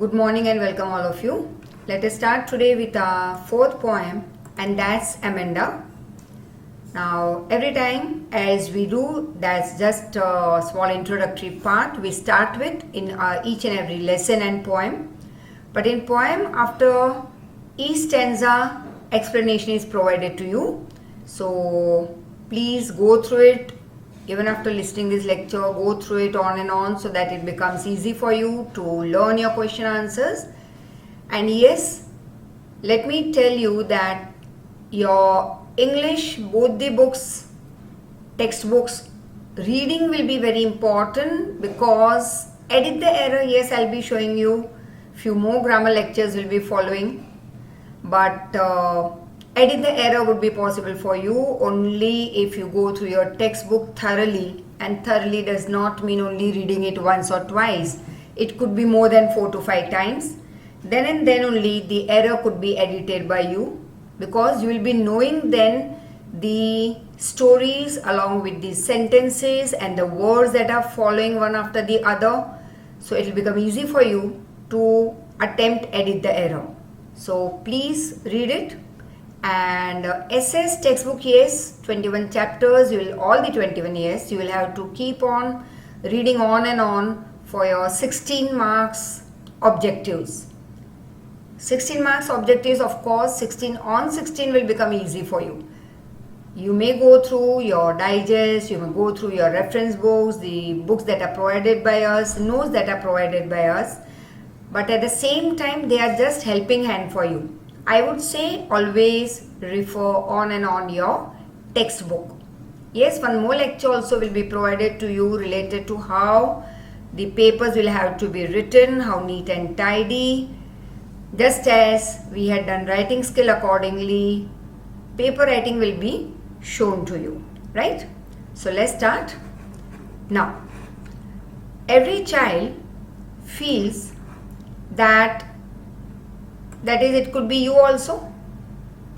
Good morning and welcome all of you. Let us start today with our fourth poem, and that's Amanda. Now, every time as we do, that's just a small introductory part we start with in each and every lesson and poem. But in poem, after each stanza, explanation is provided to you. So, please go through it. Even after listening this lecture, go through it on and on so that it becomes easy for you to learn your question answers. And yes, let me tell you that your English, both the books, textbooks, reading will be very important because edit the error, yes, I'll be showing you few more grammar lectures will be following, but edit the error would be possible for you only if you go through your textbook thoroughly, and thoroughly does not mean only reading it once or twice. It could be more than 4 to 5 times. Then and then only the error could be edited by you, because you will be knowing then the stories along with the sentences and the words that are following one after the other. So it will become easy for you to attempt edit the error. So please read it. And SS textbook, yes, 21 chapters, you will all the 21 years you will have to keep on reading on and on for your 16 marks objectives. 16 marks objectives, of course, 16 on 16 will become easy for you. You may go through your digest, you may go through your reference books, the books that are provided by us, notes that are provided by us, but at the same time they are just helping hand for you. I would say always refer on and on your textbook. Yes, one more lecture also will be provided to you related to how the papers will have to be written, how neat and tidy. Just as we had done writing skill accordingly, paper writing will be shown to you, right? So let's start. Now, every child feels that is, it could be you also,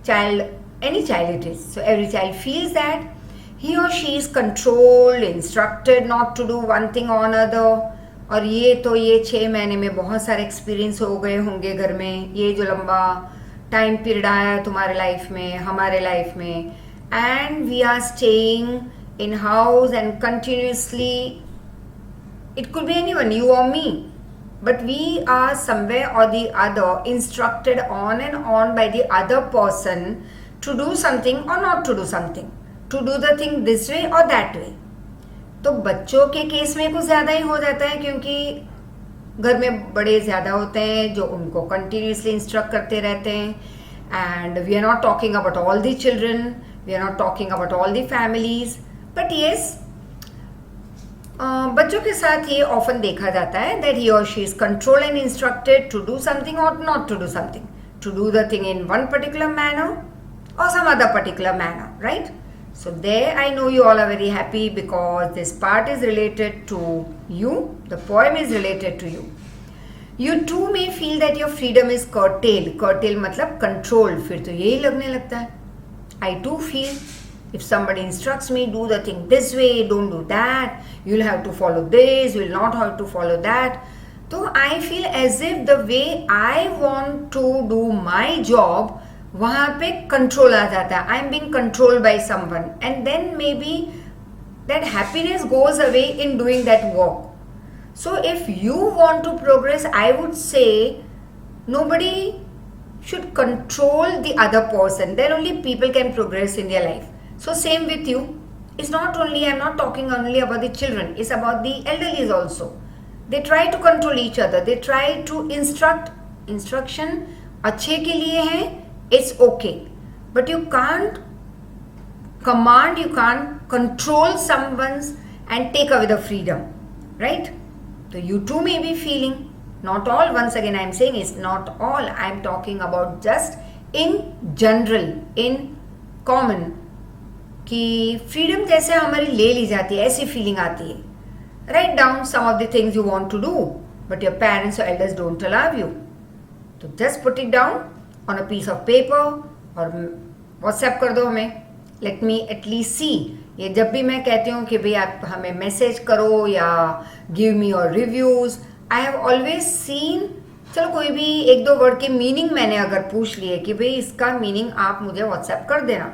child, any child it is. So every child feels that he or she is controlled, instructed not to do one thing or another. और ये 6 महीने में बहुत सारे experience हो गए होंगे घर में, ये जो लंबा टाइम पीरियड आया तुम्हारे लाइफ में, हमारे लाइफ में, and we are staying in house and continuously, it could be anyone, you or me, but we are somewhere or the other instructed on and on by the other person to do something or not to do something, to do the thing this way or that way. तो बच्चों के case में कुछ ज़्यादा ही हो जाता है, क्योंकि घर में बड़े ज़्यादा होते हैं जो उनको कंटिन्यूसली इंस्ट्रक्ट करते रहते हैं. And we are not talking about all the children, we are not talking about all the families, but yes, बच्चों के साथ ये ऑफन देखा जाता है दैट ही और she is controlled and instructed to do something और not to do something, to do the thing in one particular manner or some other particular manner, right? So there I know you all are very happy because this part is related to you, the poem is related to you. You too may feel that your freedom is curtailed. Curtail मतलब controlled, फिर तो यही लगने लगता है. I too feel if somebody instructs me, do the thing this way, don't do that, you'll have to follow this, you'll not have to follow that. So I feel as if the way I want to do my job, वहाँ पे control आ जाता है. I am being controlled by someone, and then maybe that happiness goes away in doing that work. So if you want to progress, I would say nobody should control the other person, then only people can progress in their life. So same with you. It's not only, I'm not talking only about the children, it's about the elderlies also. They try to control each other, they try to instruct. Instruction अच्छे के लिए है, it's okay, but you can't command, you can't control someone's and take away the freedom, right? So you too may be feeling, not all, once again I am saying it's not all, I am talking about just in general, in common, कि freedom जैसे हमारी ले ली जाती है, ऐसी feeling आती है. Write down some of the things you want to do, but your parents or elders don't allow you. So just put it down on a piece of paper और WhatsApp कर दो हमें. Let me at least see. ये जब भी मैं कहती हूँ कि भाई आप हमें मैसेज करो या give me your reviews, I have always seen चलो कोई भी एक दो वर्ड के मीनिंग मैंने अगर पूछ लिए कि भाई इसका मीनिंग आप मुझे व्हाट्सएप कर देना,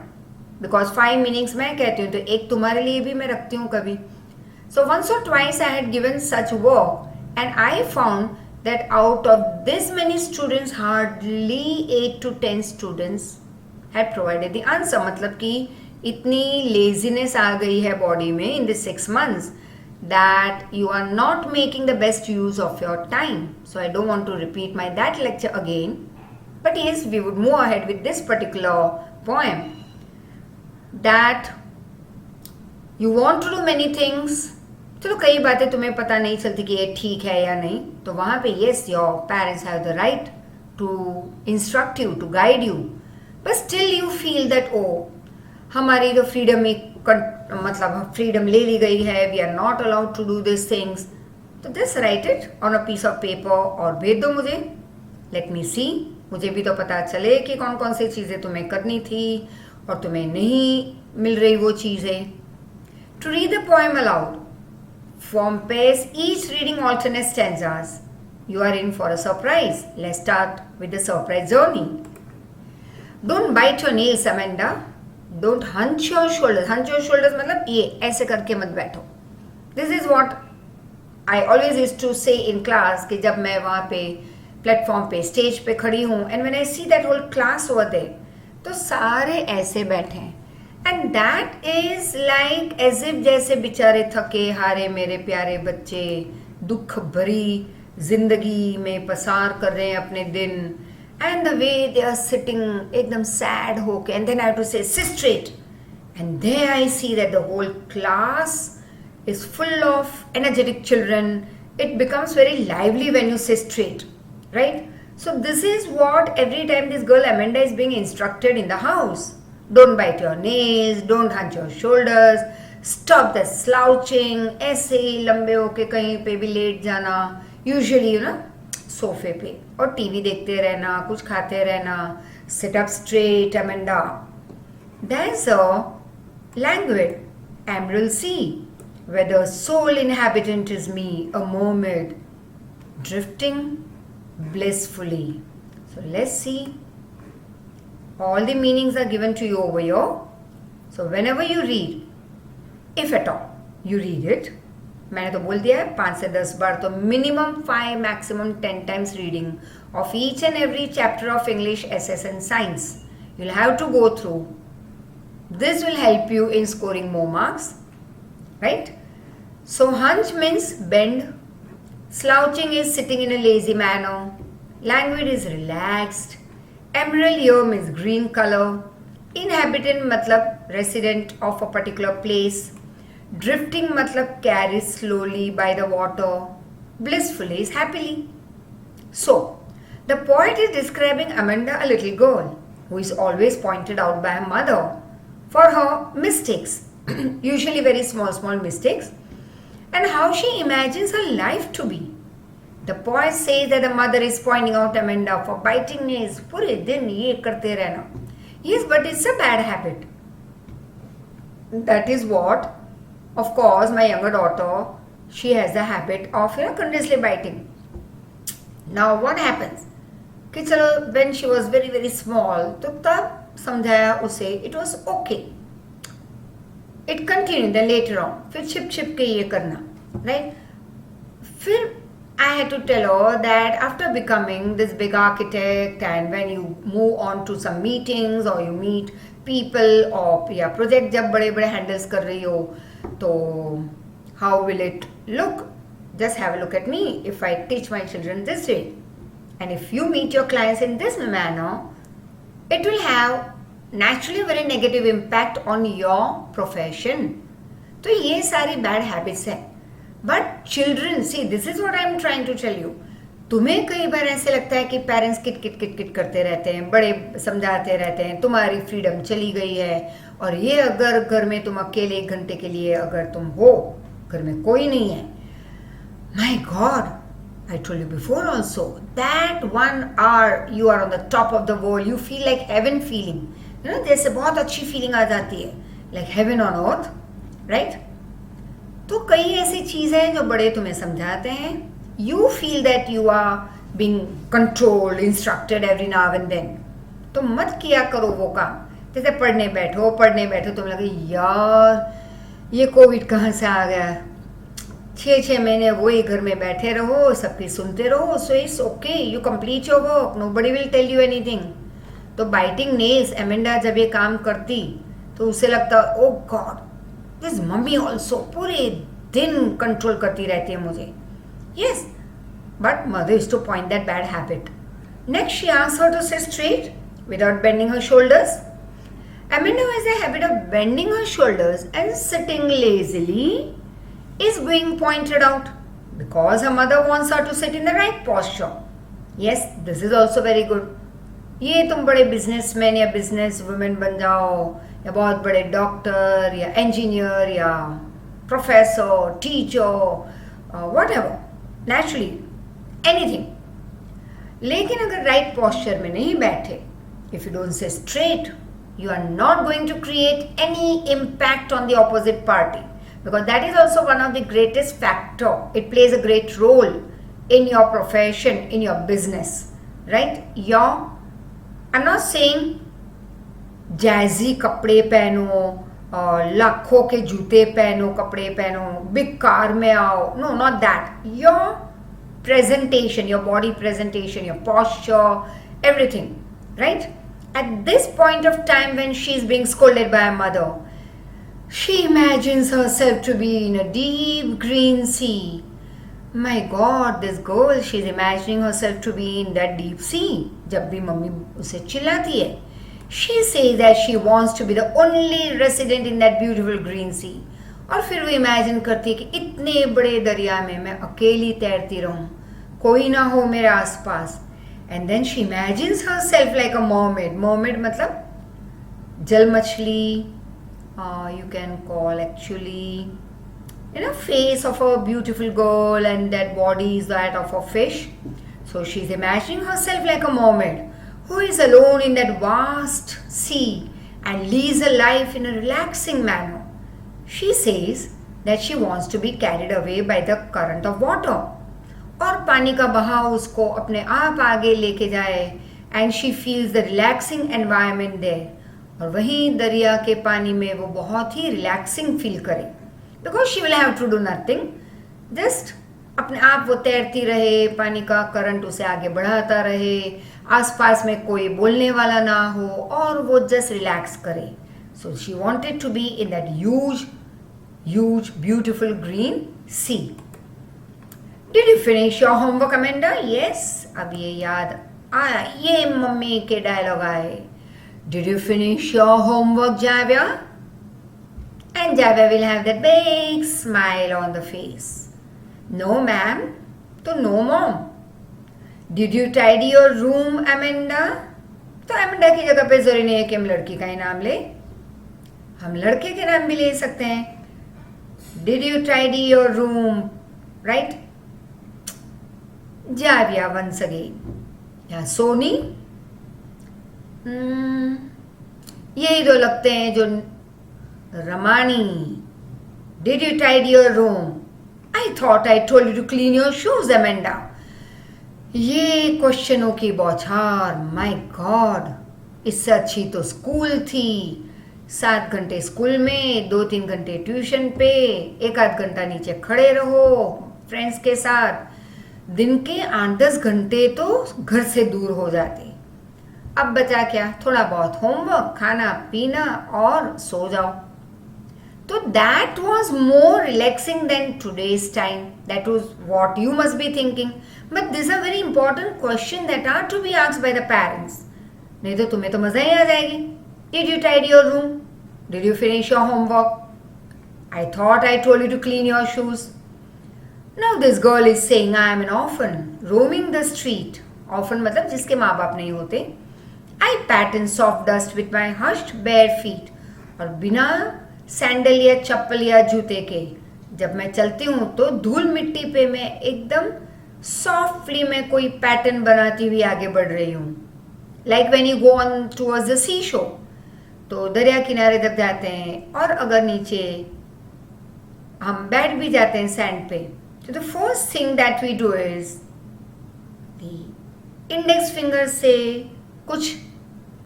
बिकॉज 5 मीनिंग्स मैं कहती हूँ तो एक तुम्हारे लिए भी मैं रखती हूँ कभी. सो वंस और twice I had given such work and I found that out of this many students hardly 8 to 10 students had provided the answer. मतलब कि इतनी laziness आ गई है body में in the 6 months that you are not making the best use of your time. So I don't want to repeat that lecture again, but yes, we would move ahead with this particular poem. That you want to do many things. चलो कई बातें तुम्हें पता नहीं चलती कि ये ठीक है या नहीं, तो वहाँ पे yes your parents have the right to instruct you, to guide you, but still you feel that oh हमारी जो फ्रीडम मतलब फ्रीडम ले ली गई है, we are not allowed to do this things. तो just write it on a piece of paper और भेज दो मुझे. लेट मी सी, मुझे भी तो पता चले कि कौन कौन सी चीज़ें तुम्हें करनी थी और तुम्हें नहीं मिल रही वो चीज़ें. To read the poem aloud. From pairs, each reading alternate stanzas. You are in for a surprise. Let's start with the surprise journey. Don't bite your nails, Amanda. Don't hunch your shoulders. Hunch your shoulders मतलब ये ऐसे करके मत बैठो. This is what I always used to say in class कि जब मैं वहाँ पे प्लेटफॉर्म पे स्टेज पे खड़ी हूँ and when I see that whole class over there, तो सारे ऐसे बैठे हैं. And that is like as if जैसे बेचारे थके हारे मेरे प्यारे बच्चे दुख भरी जिंदगी में पसार कर रहे हैं अपने दिन, and the way they are sitting एकदम सैड होके, and then I have to say sit straight, and there I see that the whole class is full of energetic children. It becomes very lively when you sit straight, right? So this is what every time this girl Amanda is being instructed in the house. Don't bite your nails, don't hunch your shoulders, stop the slouching, ऐसे ही लंबे होके कहीं पे भी late जाना, usually you ना सोफे पे, और टीवी देखते रहना, कुछ खाते रहना. Sit up straight, Amanda. There's a languid emerald sea, where the sole inhabitant is me, a mermaid, drifting blissfully. So let's see. All the meanings are given to you over here. So whenever you read, if at all you read it, मैंने तो बोल दिया है 5 से 10 बार, तो minimum 5 maximum 10 times reading of each and every chapter of English, SS and Science. You'll have to go through. This will help you in scoring more marks, right? So hunch means bend. Slouching is sitting in a lazy manner. Languid is relaxed. Emerald here means green color. Inhabitant matlab resident of a particular place. Drifting matlab carried slowly by the water. Blissfully is happily. So, the poet is describing Amanda, a little girl, who is always pointed out by her mother for her mistakes, usually very small mistakes, and how she imagines her life to be. The poet says that the mother is pointing out Amanda for biting nails. पूरे दिन ये करते रहना. Yes, but it's a bad habit. That is what, of course, my younger daughter, she has the habit of continuously biting. Now what happens? कि चलो when she was very very small, तो तब समझाया उसे, it was okay. It continued then later on. फिर छिप के ये करना, right? फिर I had to tell her that after becoming this big architect, and when you move on to some meetings or you meet people or या project जब बड़े handles कर रही हो, तो how will it look? Just have a look at me if I teach my children this way, and if you meet your clients in this manner, it will have naturally a very negative impact on your profession. तो ये सारी bad habits है. But children, see this is what I am trying to tell you. तुम्हें कई बार ऐसे लगता है कि पेरेंट्स किट किट किट किट करते रहते हैं, बड़े समझाते रहते हैं, तुम्हारी फ्रीडम चली गई है, और ये अगर घर में तुम अकेले 1 घंटे के लिए अगर तुम हो, घर में कोई नहीं है, my God, I told you before also, that 1 hour you are on the top of the world, you feel like heaven feeling. You know, जैसे बहुत अच्छी फीलिंग आ जाती है, like heaven on earth, right? तो कई ऐसी चीज़ें जो बड़े तुम्हें समझाते हैं, you feel that you are being controlled, instructed every now and then. तो मत किया करो वो काम. जैसे पढ़ने बैठो तुम लगे यार ये कोविड कहाँ से आ गया, 6 महीने वही घर में बैठे रहो, सबकी सुनते रहो. So it's okay, you complete your work, nobody will tell you anything. तो बाइटिंग नेल्स, एमेंडा जब ये काम करती तो उसे लगता oh God, this mummy also पूरे दिन कंट्रोल करती रहती है मुझे. Yes, but mother is to point that bad habit. Next she asked her to sit straight without bending her shoulders. Amanda, who has a habit of bending her shoulders and sitting lazily, is being pointed out because her mother wants her to sit in the right posture. Yes, this is also very good. ये तुम बड़े businessman या business women बन जाओ, या बहुत बड़े doctor या इंजीनियर या professor, teacher, whatever, naturally anything. लेकिन अगर राइट पॉस्चर में नहीं बैठे, if you don't sit straight, you are not going to create any impact on the opposite party, because that is also one of the greatest factor. It plays a great role in your profession, in your business, right? I'm not saying jazzy कपड़े पहनो, लाखों के जूते पहनो, कपड़े पहनो, big car में आओ. No, not that. Your presentation, your body presentation, your posture, everything. Right? At this point of time when she is being scolded by her mother, she imagines herself to be in a deep green sea. My God, this girl, she is imagining herself to be in that deep sea. जब भी mummy उसे चिल्लाती है, she says that she wants to be the only resident in that beautiful green sea. और फिर वो imagine करती है कि इतने बड़े दरिया में मैं अकेली तैरती रहूं, कोई ना हो मेरे आसपास. And then she imagines herself like a mermaid. Mermaid मतलब जल मछली, you can call actually, face of a beautiful girl, and that body is that of a fish. So she's imagining herself like a mermaid who is alone in that vast sea and leads a life in a relaxing manner. She says that she wants to be carried away by the current of water. और पानी का बहाव उसको अपने आप आगे लेके जाए, and she feels the relaxing environment there. और वहीं दरिया के पानी में वो बहुत ही रिलैक्सिंग फील करे, because she will have to do nothing, just अपने आप वो तैरती रहे, पानी का करंट उसे आगे बढ़ाता रहे, आसपास में कोई बोलने वाला ना हो, और वो जस्ट रिलैक्स करे. So she wanted to be in that huge beautiful green sea. Did you finish your homework, Amanda? Yes. अब ये याद आया, ये मम्मी के डायलॉग आए. Did you finish your homework, Javia? And Javia will have that big smile on the face. No, ma'am. तो no, mom. Did you tidy your room, Amanda? तो Amanda की जगह पे जरूरी नहीं है कि हम लड़की का ही नाम ले, हम लड़के के नाम भी ले सकते हैं. Did you tidy your room? Right? Javia once again. या सोनी, यही दो लगते हैं जो Ramani. Did you tidy your room? I thought I told you to clean your shoes, Amanda. ये क्वेश्चनों की बौछार, माय गॉड. इससे अच्छी तो स्कूल थी. 7 घंटे स्कूल में, 2-3 घंटे ट्यूशन पे, 1-8 घंटा नीचे खड़े रहो फ्रेंड्स के साथ. दिन के 8-10 घंटे तो घर से दूर हो जाते. अब बचा क्या, थोड़ा बहुत होमवर्क, खाना पीना और सो जाओ. तो that was more relaxing than today's time. That was what you must be thinking. But this are very important question that are to be asked by the parents. नहीं तो तुम्हें तो मजा ही आ जाएगी. Did you tidy your room? Did you finish your homework? I thought I told you to clean your shoes. Now this girl is saying I am an orphan roaming the street. Orphan मतलब जिसके माँ बाप नहीं होते. I pat in soft dust with my hushed bare feet. और बिना sandal या चप्पल या जूते के जब मैं चलती हूँ तो धूल मिट्टी पे मैं एकदम सॉफ्टली मैं कोई पैटर्न बनाती हुई आगे बढ़ रही हूँ. Like when you go on towards the seashore. तो दरिया किनारे जब जाते हैं और अगर नीचे हम बैठ भी जाते हैं सैंड पे, so the first thing that we do is the index finger से कुछ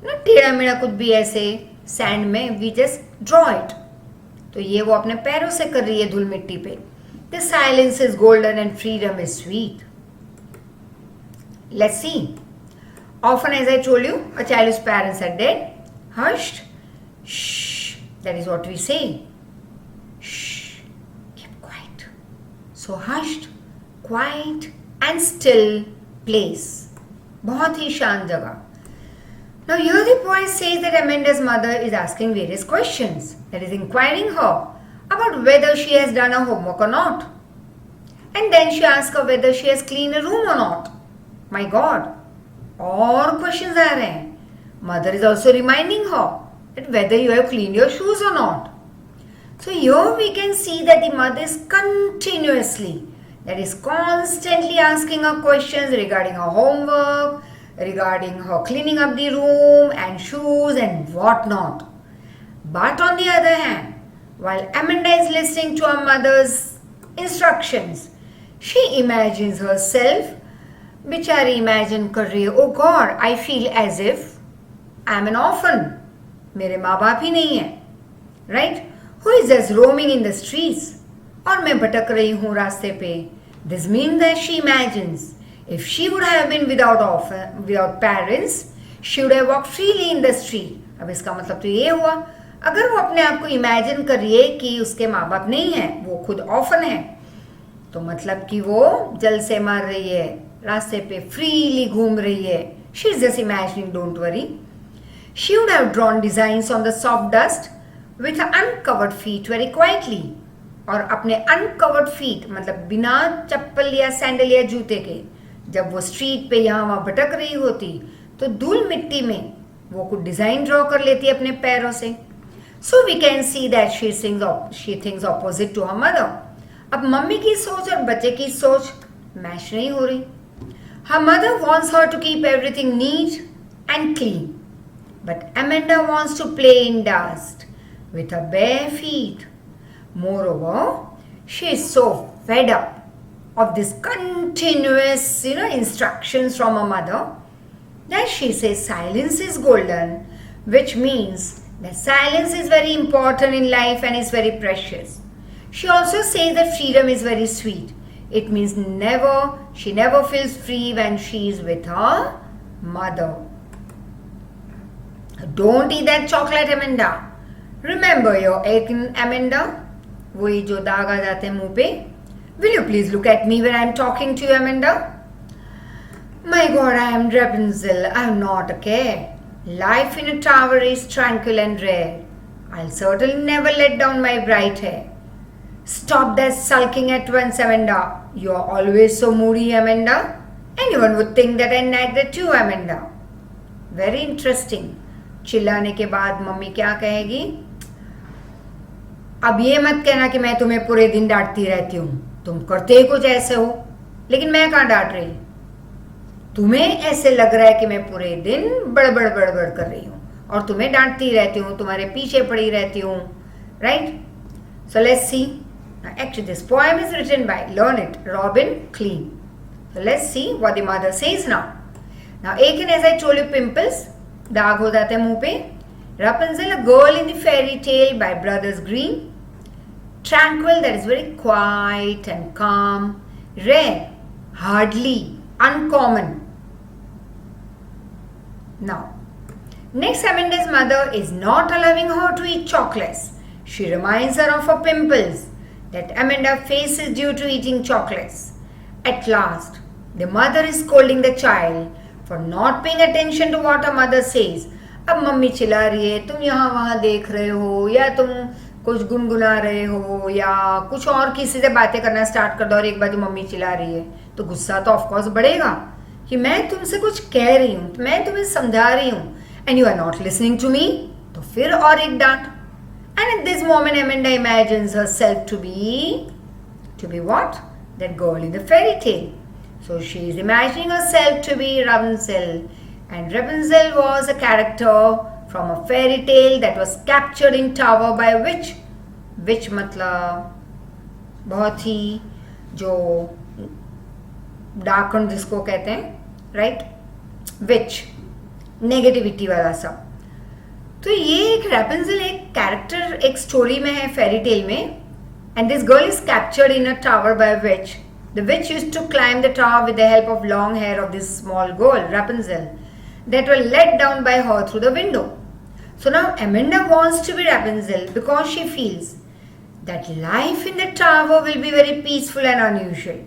ना टेढ़ा मेढ़ा कुछ भी ऐसे सैंड में वी जस्ट ड्रॉ इट. तो ये वो अपने पैरों से कर रही है धूल मिट्टी पे. The silence is golden and freedom is sweet. Let's see. Often, as I told you, a child whose parents are dead, hushed, shh, that is what we say. Shh, keep quiet. So hushed, quiet and still place. बहुत ही शांत जगह. Now here the poet says that Amanda's mother is asking various questions, that is inquiring her about whether she has done her homework or not. And then she asks her whether she has cleaned a room or not. My God. और questions आ रहे हैं. Mother is also reminding her that whether you have clean your shoes और not. So here we can see that the mother is continuously, that is constantly asking her questions regarding her homework, regarding her cleaning up the room and shoes and what not. But on the other hand, while Amanda is listening to her mother's instructions, she imagines herself, बेचारी imagine कर रही है, oh God I feel as if I am an orphan. मेरे माँ बाप ही नहीं है, right? Who is just roaming in the streets, और मैं भटक रही हूँ रास्ते पे. This mean that she imagines if she would have been without parents, she would have walk freely in the street. अब इसका मतलब तो ये हुआ, अगर वो अपने आप को इमेजिन कर रही है कि उसके माँ बाप नहीं है, वो खुद ऑर्फन है, तो मतलब कि वो जल से मर रही है, रास्ते पे फ्रीली घूम रही है. She is just imagining, don't worry. She would have drawn designs on the soft dust with uncovered feet very quietly. और अपने अनकवर्ड फीट मतलब बिना चप्पल या सैंडल या जूते के, जब वो स्ट्रीट पे यहाँ वहाँ भटक रही होती, तो धूल मिट्टी में वो कुछ डिजाइन ड्रॉ कर लेती है अपने पैरों से. So we can see that she thinks opposite to her mother. अब मम्मी की सोच और बच्चे की सोच मैच नहीं हो रही. Her mother wants her to keep everything neat and clean, but Amanda wants to play in dust with her bare feet. Moreover, she is so fed up of this continuous, instructions from her mother that she says silence is golden, which means that silence is very important in life and is very precious. She also says that freedom is very sweet. It means she never feels free when she is with her mother. Don't eat that chocolate, Amanda. Remember your acne, Amanda. वही जो दाग आ जाते हैं मुंह पे. Will you please look at me when I am talking to you, Amanda? My God, I am Rapunzel. I am not a care. Life in a tower is tranquil and rare. I'll certainly never let down my bright hair. Stop that sulking at once, Amanda. You are always so moody, Amanda. Anyone would think that I nagged at you, Amanda. Very interesting. चिल्लाने के बाद mummy क्या कहेगी? अब ये मत कहना कि मैं तुम्हें पूरे दिन डांटती रहती हूँ. तुम करते ही कुछ ऐसे हो, लेकिन मैं कहाँ डांट रही. तुम्हें ऐसे लग रहा है कि मैं पूरे दिन बड़बड़ कर रही हूँ और तुम्हें डांटती रहती हूँ, तुम्हारे पीछे पड़ी रहती हूँ, right? So let's see. Now, actually, this poem is written by, learn it, Robin Clean. So let's see what the mother says now. Now, Aiken, as I told you, pimples, दाग हो जाते हैं मुंह पे. Rapunzel, a girl in the fairy tale by Brothers Grimm. Tranquil, that is very quiet and calm. Rare, hardly, uncommon. Now, next, Amanda's mother is not allowing her to eat chocolates. She reminds her of her pimples that Amanda faces due to eating chocolates. At last, the mother is scolding the child for not paying attention to what her mother says. अब mummy चिल्ला रही है, तुम यहाँ वहाँ देख रहे हो, या तुम कुछ गुनगुना रहे हो, या कुछ और किसी से बातें करना स्टार्ट कर दो, और एक बार जो मम्मी चिल्ला रही है, तो गुस्सा तो ऑफकोर्स बढ़ेगा कि मैं तुमसे कुछ कह रही हूँ, मैं तुम्हें समझा रही हूँ, and you are not listening to me. तो फिर और एक डांट. And at this moment, Amanda imagines herself to be what? That girl in the fairy tale. So she is imagining herself to be Rapunzel. And Rapunzel was a character from a fairy tale that was captured in tower by which मतलब बहुत ही जो darken जिसको कहते हैं, right? विच, negativity वाला सब. तो ये एक रैपुंज़ल एक कैरेक्टर एक स्टोरी में है फेरी टेल में. And this girl is captured in a tower by which. The witch used to climb the tower with the help of long hair of this small girl, Rapunzel, that were let down by her through the window. So now Amanda wants to be Rapunzel because she feels that life in the tower will be very peaceful and unusual.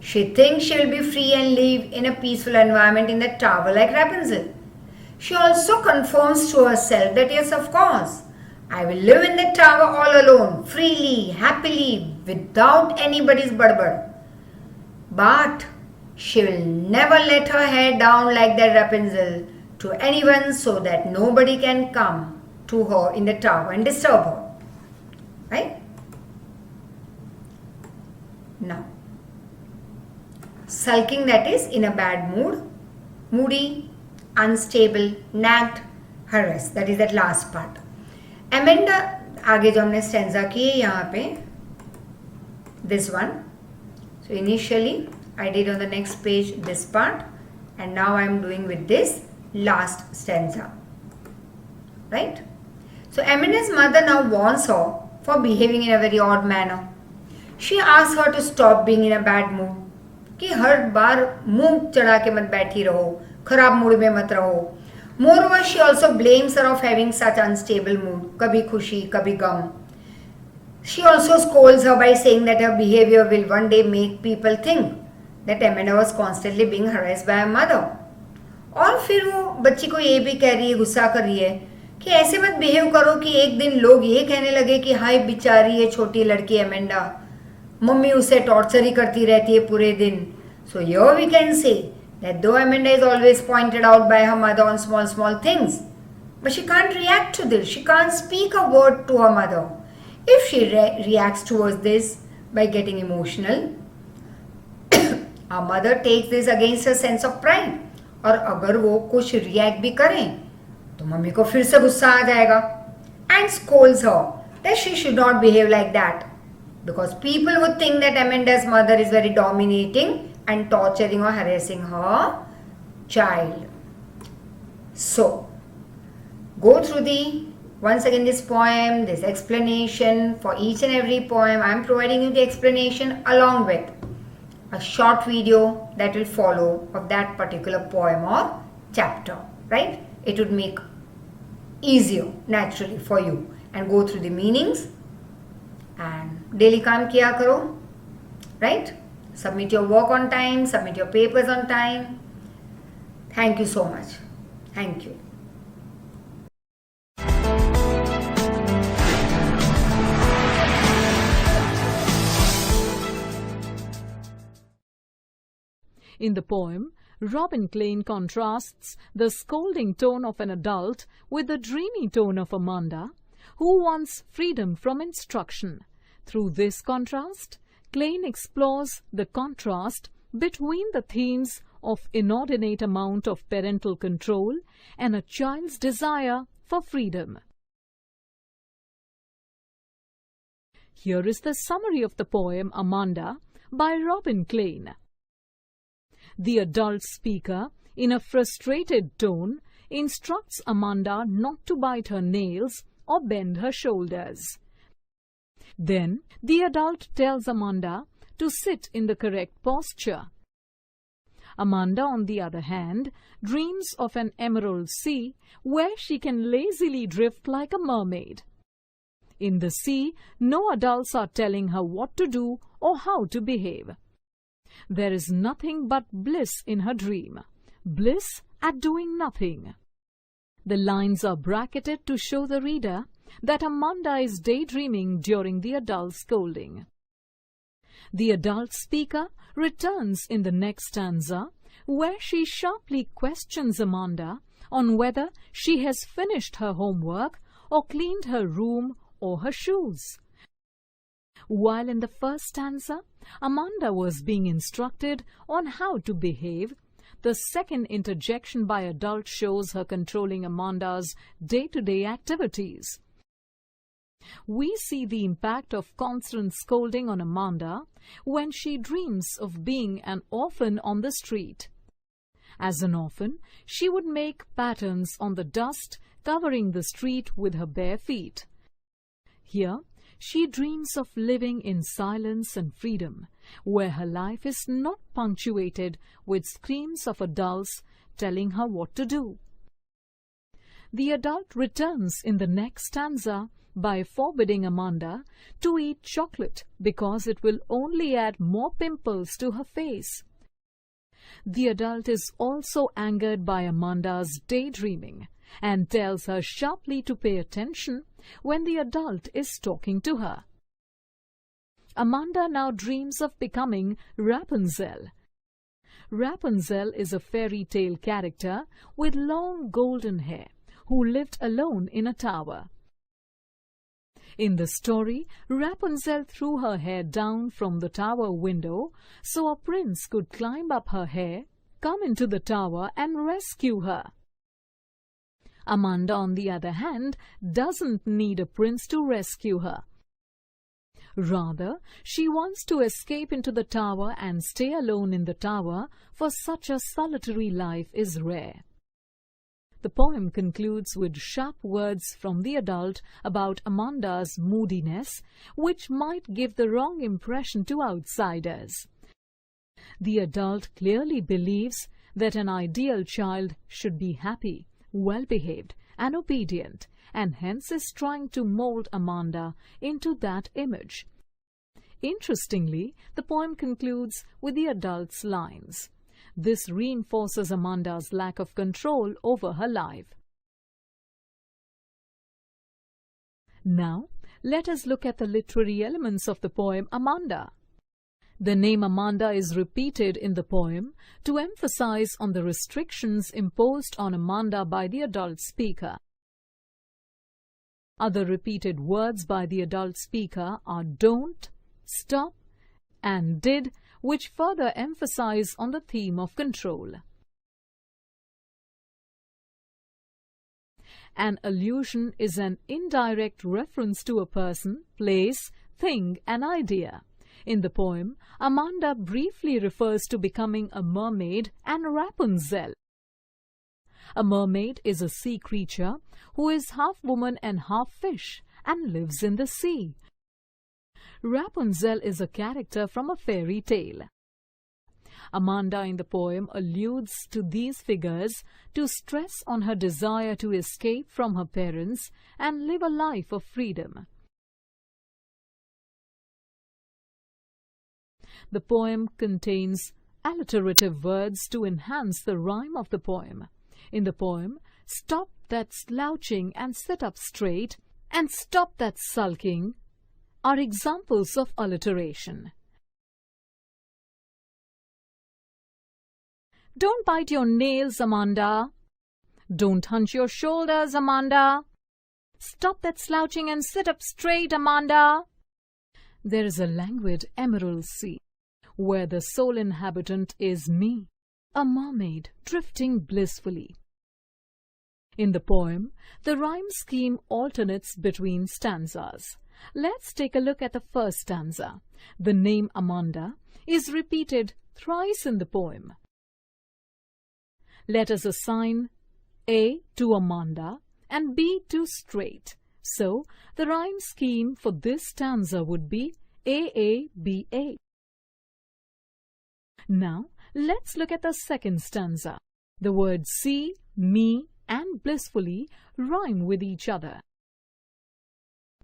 She thinks she will be free and live in a peaceful environment in the tower like Rapunzel. She also confirms to herself that yes, of course, I will live in the tower all alone, freely, happily, without anybody's badbad. But she will never let her hair down like that Rapunzel to anyone so that nobody can come to her in the tower and disturb her. Right? Now, sulking, that is in a bad mood, moody, unstable, nagged, harassed. That is that last part. Amanda, आगे जो हमने stanza किए यहाँ पे, this one. So initially I did on the next page this part, and now I am doing with this last stanza. Right? So Amanda's mother now warns her for behaving in a very odd manner. She asks her to stop being in a bad mood. कि हर बार मुंह चढ़ा के मत बैठी रहो, खराब mood में मत रहो. Moreover, she also blames her of having such unstable mood. कभी खुशी, कभी गम. She also scolds her by saying that her behavior will one day make people think that Amanda was constantly being harassed by her mother. और फिर वो बच्ची को ये भी कह रही है, गुस्सा कर रही है कि ऐसे मत बिहेव करो कि एक दिन लोग ये कहने लगे कि हाय बेचारी ये छोटी लड़की एमेंडा, मम्मी उसे टॉर्चर ही करती रहती है पूरे दिन. So here we can say that though Amanda is always pointed out by her mother on small things, but she can't react to this. She can't speak a word to her mother. If she reacts towards this by getting emotional, our mother takes this against her sense of pride. और अगर वो कुछ react भी करें तो mummy को फिर से गुस्सा आ जाएगा. And scolds her that she should not behave like that, because people would think that Amanda's mother is very dominating and torturing or harassing her child. So go through once again this poem, this explanation. For each and every poem I am providing you the explanation along with a short video that will follow of that particular poem or chapter. Right? It would make easier naturally for you, and go through the meanings and daily काम किया करो. Right? Submit your work on time, submit your papers on time. Thank you so much. Thank you. In the poem, Robin Klein contrasts the scolding tone of an adult with the dreamy tone of Amanda, who wants freedom from instruction. Through this contrast, Klein explores the contrast between the themes of inordinate amount of parental control and a child's desire for freedom. Here is the summary of the poem Amanda by Robin Klein. The adult speaker, in a frustrated tone, instructs Amanda not to bite her nails or bend her shoulders. Then the adult tells Amanda to sit in the correct posture. Amanda, on the other hand, dreams of an emerald sea where she can lazily drift like a mermaid. In the sea, no adults are telling her what to do or how to behave. There is nothing but bliss in her dream, bliss at doing nothing. The lines are bracketed to show the reader that Amanda is daydreaming during the adult scolding. The adult speaker returns in the next stanza, where she sharply questions Amanda on whether she has finished her homework or cleaned her room or her shoes. While in the first stanza, Amanda was being instructed on how to behave, the second interjection by adult shows her controlling Amanda's day-to-day activities. We see the impact of constant scolding on Amanda when she dreams of being an orphan on the street. As an orphan, she would make patterns on the dust covering the street with her bare feet. Here, she dreams of living in silence and freedom, where her life is not punctuated with screams of adults telling her what to do. The adult returns in the next stanza by forbidding Amanda to eat chocolate because it will only add more pimples to her face. The adult is also angered by Amanda's daydreaming and tells her sharply to pay attention when the adult is talking to her. Amanda now dreams of becoming Rapunzel. Rapunzel is a fairy tale character with long golden hair who lived alone in a tower. In the story, Rapunzel threw her hair down from the tower window so a prince could climb up her hair, come into the tower and rescue her. Amanda, on the other hand, doesn't need a prince to rescue her. Rather, she wants to escape into the tower and stay alone in the tower, for such a solitary life is rare. The poem concludes with sharp words from the adult about Amanda's moodiness, which might give the wrong impression to outsiders. The adult clearly believes that an ideal child should be happy, well-behaved, and obedient, and hence is trying to mold Amanda into that image. Interestingly, the poem concludes with the adult's lines. This reinforces Amanda's lack of control over her life. Now, let us look at the literary elements of the poem Amanda. The name Amanda is repeated in the poem to emphasize on the restrictions imposed on Amanda by the adult speaker. Other repeated words by the adult speaker are don't, stop, and did, which further emphasize on the theme of control. An allusion is an indirect reference to a person, place, thing, and idea. In the poem, Amanda briefly refers to becoming a mermaid and Rapunzel. A mermaid is a sea creature who is half woman and half fish and lives in the sea. Rapunzel is a character from a fairy tale. Amanda in the poem alludes to these figures to stress on her desire to escape from her parents and live a life of freedom. The poem contains alliterative words to enhance the rhyme of the poem. In the poem, stop that slouching and sit up straight and stop that sulking are examples of alliteration. Don't bite your nails, Amanda. Don't hunch your shoulders, Amanda. Stop that slouching and sit up straight, Amanda. There is a languid emerald sea, where the sole inhabitant is me, a mermaid drifting blissfully. In the poem, the rhyme scheme alternates between stanzas. Let's take a look at the first stanza. The name Amanda is repeated thrice in the poem. Let us assign A to Amanda and B to straight. So, the rhyme scheme for this stanza would be AABA. Now, let's look at the second stanza. The words see, me, and blissfully rhyme with each other.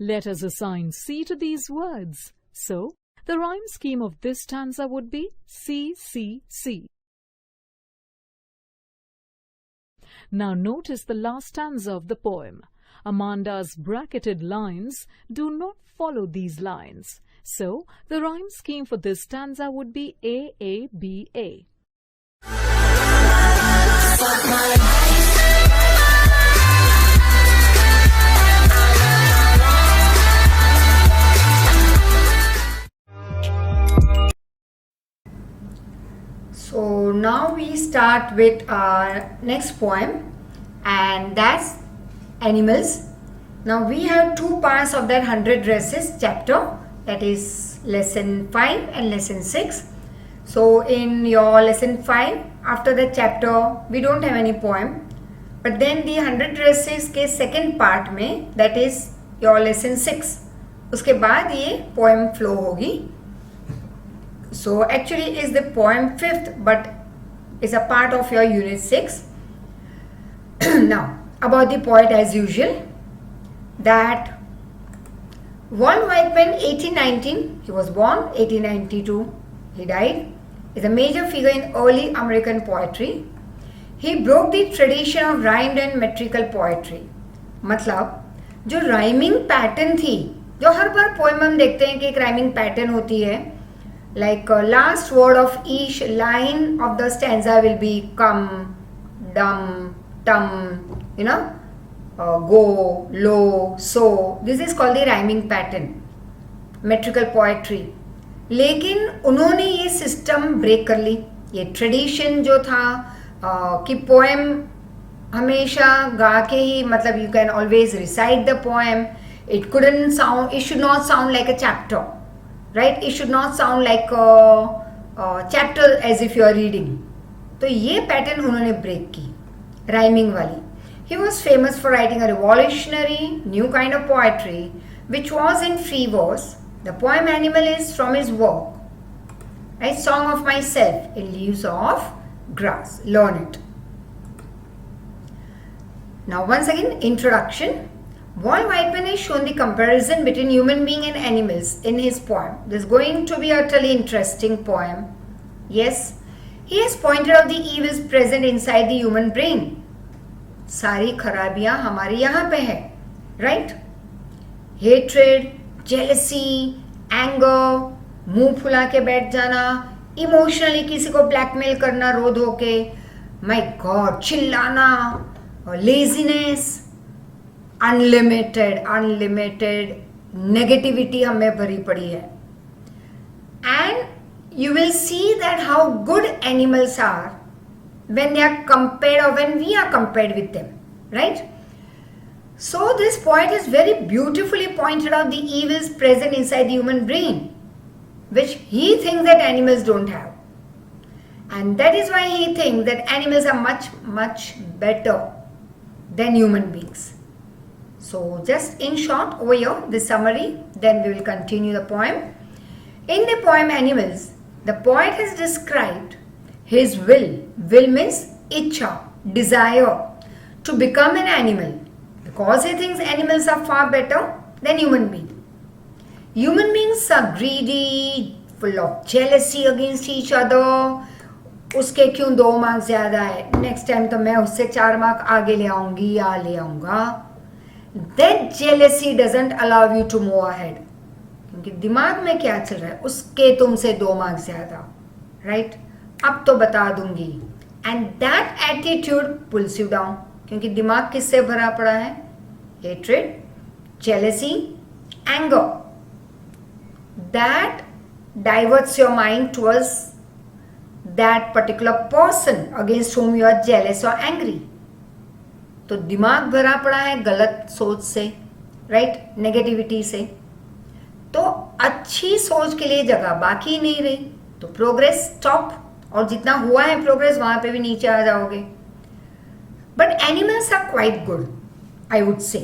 Let us assign C to these words. So, the rhyme scheme of this stanza would be C, C, C. Now notice the last stanza of the poem. Amanda's bracketed lines do not follow these lines. So, the rhyme scheme for this stanza would be AABA. So now we start with our next poem, and that's animals. Now we have two parts of that 100 dresses chapter, that is lesson 5 and lesson 6. So in your lesson 5, after that chapter we don't have any poem, but then the 100 dresses के second part में, that is your lesson 6, उसके बाद ये poem flow होगी. So actually is the poem 5th, but is a part of your unit 6. Now about the poet as usual, that Walt Whitman 1819, he was born 1892, he died, is a major figure in early American poetry. He broke the tradition of rhymed and metrical poetry. मतलब जो rhyming pattern थी, जो हर बार poem हम देखते हैं कि एक rhyming pattern होती है, like last word of each line of the stanza will be come, dum, tum, you know, go, lo, so. This is called the rhyming pattern, metrical poetry. लेकिन उन्होंने ये सिस्टम ब्रेक कर ली. ये tradition जो था कि पोएम हमेशा गा के ही, मतलब you can always recite the poem, it couldn't sound, it should not sound like a chapter, right, it should not sound like chapter as if you are reading. तो ये पैटर्न उन्होंने ब्रेक की, rhyming वाली. He was famous for writing a revolutionary new kind of poetry which was in free verse. The poem Animal is from his work, a song of myself in leaves of grass. Learn it. Now once again, introduction. Walt Whitman has shown the comparison between human being and animals in his poem. This is going to be a utterly interesting poem. Yes, he has pointed out the evils present inside the human brain. सारी खराबियां हमारे यहाँ पे है, right. Hatred, jealousy, anger, मुंह फुला के बैठ जाना, इमोशनली किसी को ब्लैकमेल करना रो धो के, माय गॉड, चिल्लाना, लेजीनेस, अनलिमिटेड नेगेटिविटी हमें भरी पड़ी है. And you will see that how good animals are when they are compared or when we are compared with them, right? So this poet has very beautifully pointed out the evils present inside the human brain, which he thinks that animals don't have. And that is why he thinks that animals are much better than human beings. So just in short over here, this summary, then we will continue the poem. In the poem Animals, the poet has described his will means ichha, desire to become an animal, because he thinks animals are far better than human beings. Human beings are greedy, full of jealousy against each other. उसके क्यों 2 marks ज़्यादा है, next time तो मैं उससे 4 mark आगे ले आऊंगी या ले आऊंगा. That jealousy doesn't allow you to move ahead, क्योंकि दिमाग में क्या चल रहा है, उसके तुमसे 2 मार्क्स ज़्यादा, राइट, अब तो बता दूंगी. And that attitude pools you down, क्योंकि दिमाग किससे भरा पड़ा है, hatred, jealousy, anger. That diverts your mind towards that particular person against whom you are jealous or angry. तो दिमाग भरा पड़ा है गलत सोच से, राइट, नेगेटिविटी से. तो अच्छी सोच के लिए जगह बाकी नहीं रही, तो प्रोग्रेस स्टॉप, और जितना हुआ है प्रोग्रेस वहां पे भी नीचे आ जाओगे. But animals are quite good, I would say.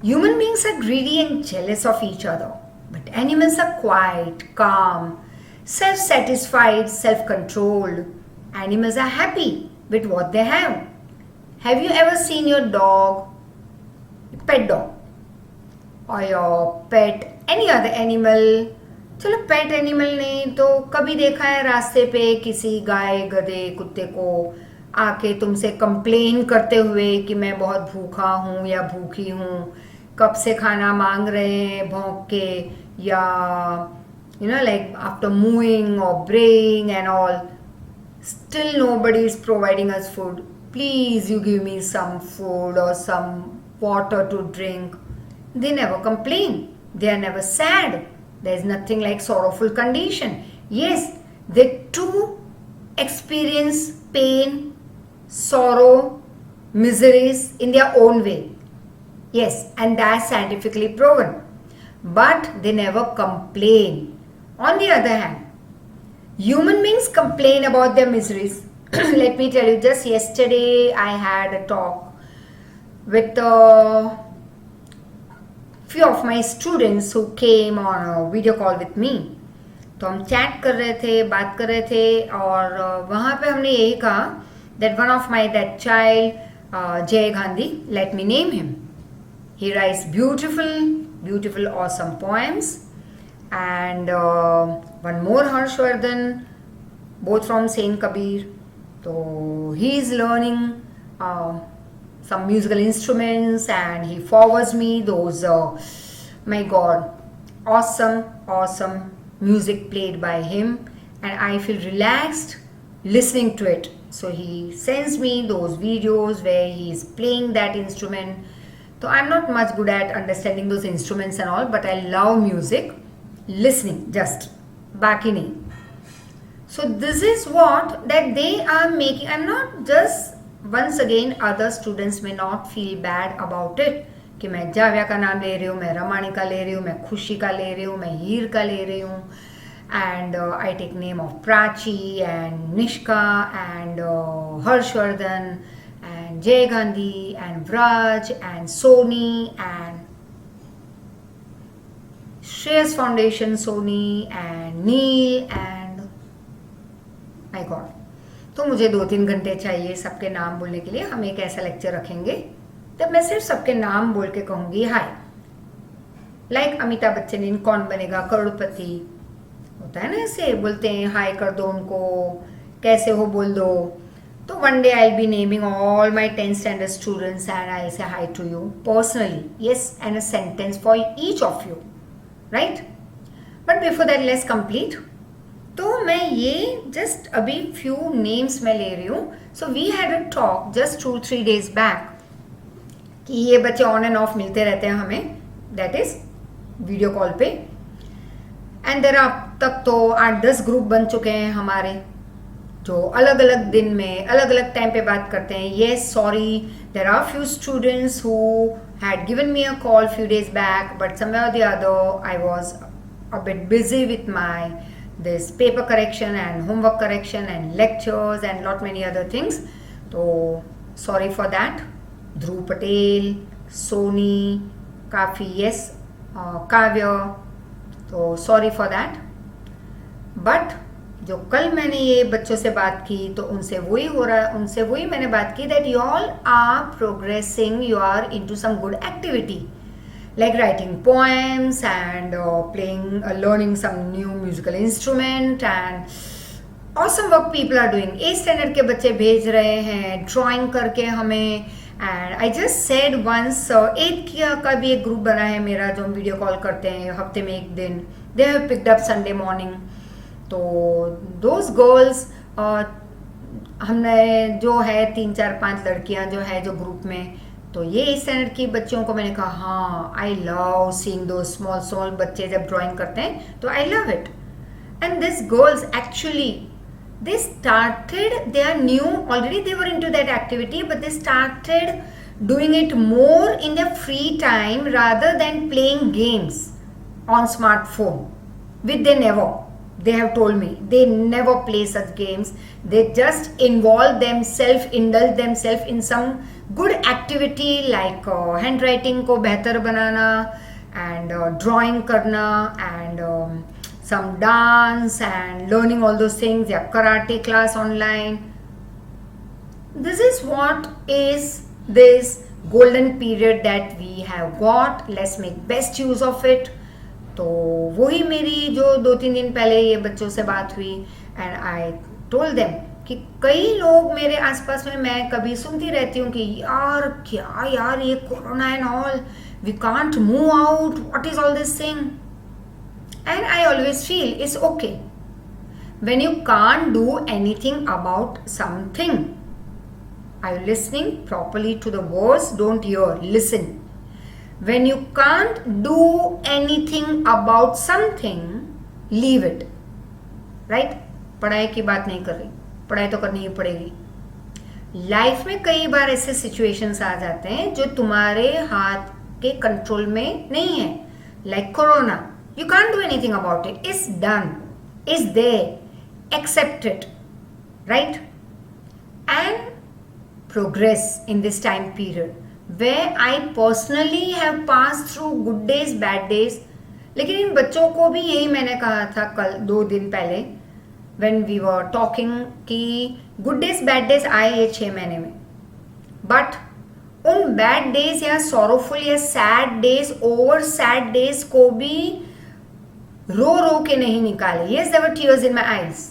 Human beings are greedy and jealous of each other, but animals are quite, calm, self satisfied, self controlled. Animals are happy with what they have. Have you ever seen your dog, pet dog, और your pet any other animal? चलो pet animal नहीं तो कभी देखा है रास्ते पे किसी गाय, गधे, कुत्ते को आके तुमसे कंप्लेन करते हुए कि मैं बहुत भूखा हूँ या भूखी हूँ, कब से खाना मांग रहे हैं भौंक के, या you know, like after mooing or braying and all, still nobody is providing us food. Please, you give me some food or some water to drink. They never complain. They are never sad. There is nothing like sorrowful condition. Yes, they too experience pain, sorrow, miseries in their own way. Yes, and that's scientifically proven. But they never complain. On the other hand, human beings complain about their miseries let me tell you, just yesterday I had a talk with few of my students who came on a video call with me. तो हम chat कर रहे थे, बात कर रहे थे, और वहाँ पे हमने यही कहा that one of my that child, Jay Gandhi, let me name him. He writes beautiful, awesome poems. And one more, Harshvardhan, both from Saint Kabir. So he is learning some musical instruments, and he forwards me those, my God, awesome music played by him, and I feel relaxed listening to it. So he sends me those videos where he is playing that instrument. So I'm not much good at understanding those instruments and all, but I love music, listening, just बाकी नहीं. So this is what that they are making. I'm not just, once again, other students may not feel bad about it कि मैं जाव्या का नाम ले रही हूँ, मैं रमानी का ले रही हूँ, मैं खुशी का ले रही हूँ, मैं हीर का ले रही हूँ, and I take name of Prachi and Nishka and Harshvardhan and Jay Gandhi and Vraj and Sony and Shreyas Foundation Sony and Neil and my God. तो मुझे 2-3 घंटे चाहिए सबके नाम बोलने के लिए. हम एक ऐसा लेक्चर रखेंगे तब मैं सिर्फ सबके नाम बोल के कहूँगी हाय. लाइक अमिताभ बच्चन इन कौन बनेगा करोड़पति होता है ना, ऐसे बोलते हैं हाय कर दो उनको, कैसे हो बोल दो. तो one day I'll be naming all my 10th standard students and I'll say hi to you personally. Yes, and a sentence for each of you, right? But before that let's complete. तो मैं ये just अभी few names मैं ले रही हूँ. So we had a talk just 2-3 days back कि ये बच्चे ऑन एंड ऑफ मिलते रहते हैं हमें, दैट इज वीडियो कॉल पे. एंड देर अब तक तो 8-10 ग्रुप बन चुके हैं हमारे, जो अलग अलग दिन में अलग अलग टाइम पे बात करते हैं. Yes, sorry, there are few students who had given me a call few days back, but somewhere और the other I was a bit busy with my this paper correction and homework correction and lectures and lot many other things. So sorry for that. Dhruv Patel, Sony, काफ़ी yes, काव्य, तो sorry for that. But जो कल मैंने ये बच्चों से बात की तो उनसे वही हो रहा, उनसे वही मैंने बात की that you all are progressing, you are into some good activity like writing poems and playing, learning some new musical instrument and awesome work people are doing. 8th standard के बच्चे भेज रहे हैं drawing करके हमें. And I just said once, 8th का भी एक ग्रुप बना है मेरा जो हम वीडियो कॉल करते हैं हफ्ते में एक दिन. They have picked up Sunday morning. तो दोज गर्ल्स, हमने जो है 3-4-5 लड़कियां जो है जो ग्रुप में, तो ये इस स्टैंडर्ड की बच्चों को मैंने कहा हाँ आई लव सीइंग दो स्मॉल बच्चे जब ड्राइंग करते हैं तो I love it. And this girls actually they started, they are new, already they were into that activity, but they started doing it more in their free time rather than playing games on smartphone, which they have told me they never play such games. They just involve themselves, indulge themselves in some good activity like handwriting को बेहतर बनाना and drawing करना and some dance and learning all those things, या karate class online. This is what is this golden period that we have got. Let's make best use of it. तो वही मेरी जो 2-3 दिन पहले ये बच्चों से बात हुई and I told them कि कई लोग मेरे आसपास में मैं कभी सुनती रहती हूँ कि यार क्या यार ये corona and all, we can't move out, what is all this thing. And I always feel it's okay when you can't do anything about something. Are you listening properly to the words? Don't hear, listen. When you can't do anything about something, leave it. Right? पढ़ाई की बात नहीं कर रही, पढ़ाई तो करनी ही पड़ेगी. लाइफ में कई बार ऐसे सिचुएशंस आ जाते हैं जो तुम्हारे हाथ के कंट्रोल में नहीं है, like corona. You can't do anything about it. It's done. It's there. Accept it. Right? and progress in this time period where I personally have passed through good days, bad days. लेकिन इन बच्चों को भी यही मैंने कहा था कल 2 दिन पहले when we were talking कि good days, bad days आए ये 6 महीने में, but उन बैड डेज या सॉरोफुल या sad days, over sad days को भी रो रो के नहीं निकाले. Yes, there were tears in my eyes.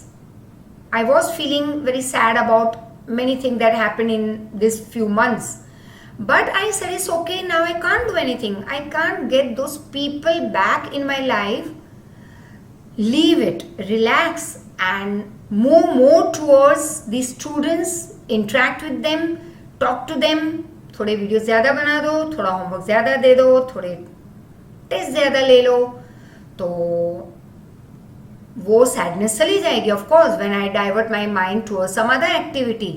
I was feeling very sad about many things that happened in this few months. But I said it's okay, now I can't do anything. I can't get those people back in my life. Leave it, relax and move more towards these students, interact with them, talk to them. थोड़े video ज़्यादा बना दो, थोड़ा homework ज़्यादा दे दो, थोड़े test ज़्यादा ले लो, तो वो सैडनेस चली जाएगी. Of course when I divert my mind towards some other activity,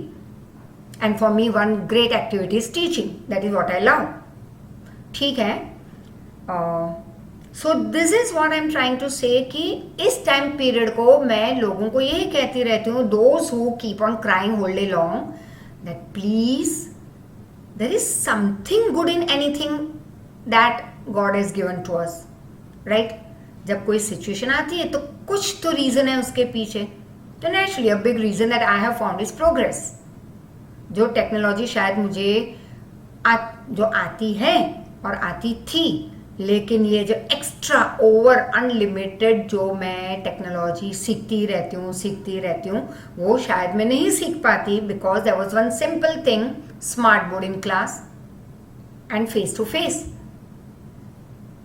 and for me one great activity is teaching, that is what I love. ठीक है. So this is what I am trying to say कि इस time period को मैं लोगों को यही कहती रहती हूँ, those who keep on crying whole day long, that please there is something good in anything that God has given to us, right? जब कोई सिचुएशन आती है तो कुछ तो रीजन है उसके पीछे. तो naturally a big reason that I have found is progress. जो टेक्नोलॉजी शायद मुझे जो आती है और आती थी, लेकिन ये जो एक्स्ट्रा ओवर अनलिमिटेड जो मैं टेक्नोलॉजी सीखती रहती हूँ वो शायद मैं नहीं सीख पाती, because there was one simple thing, smart board in class and face to face.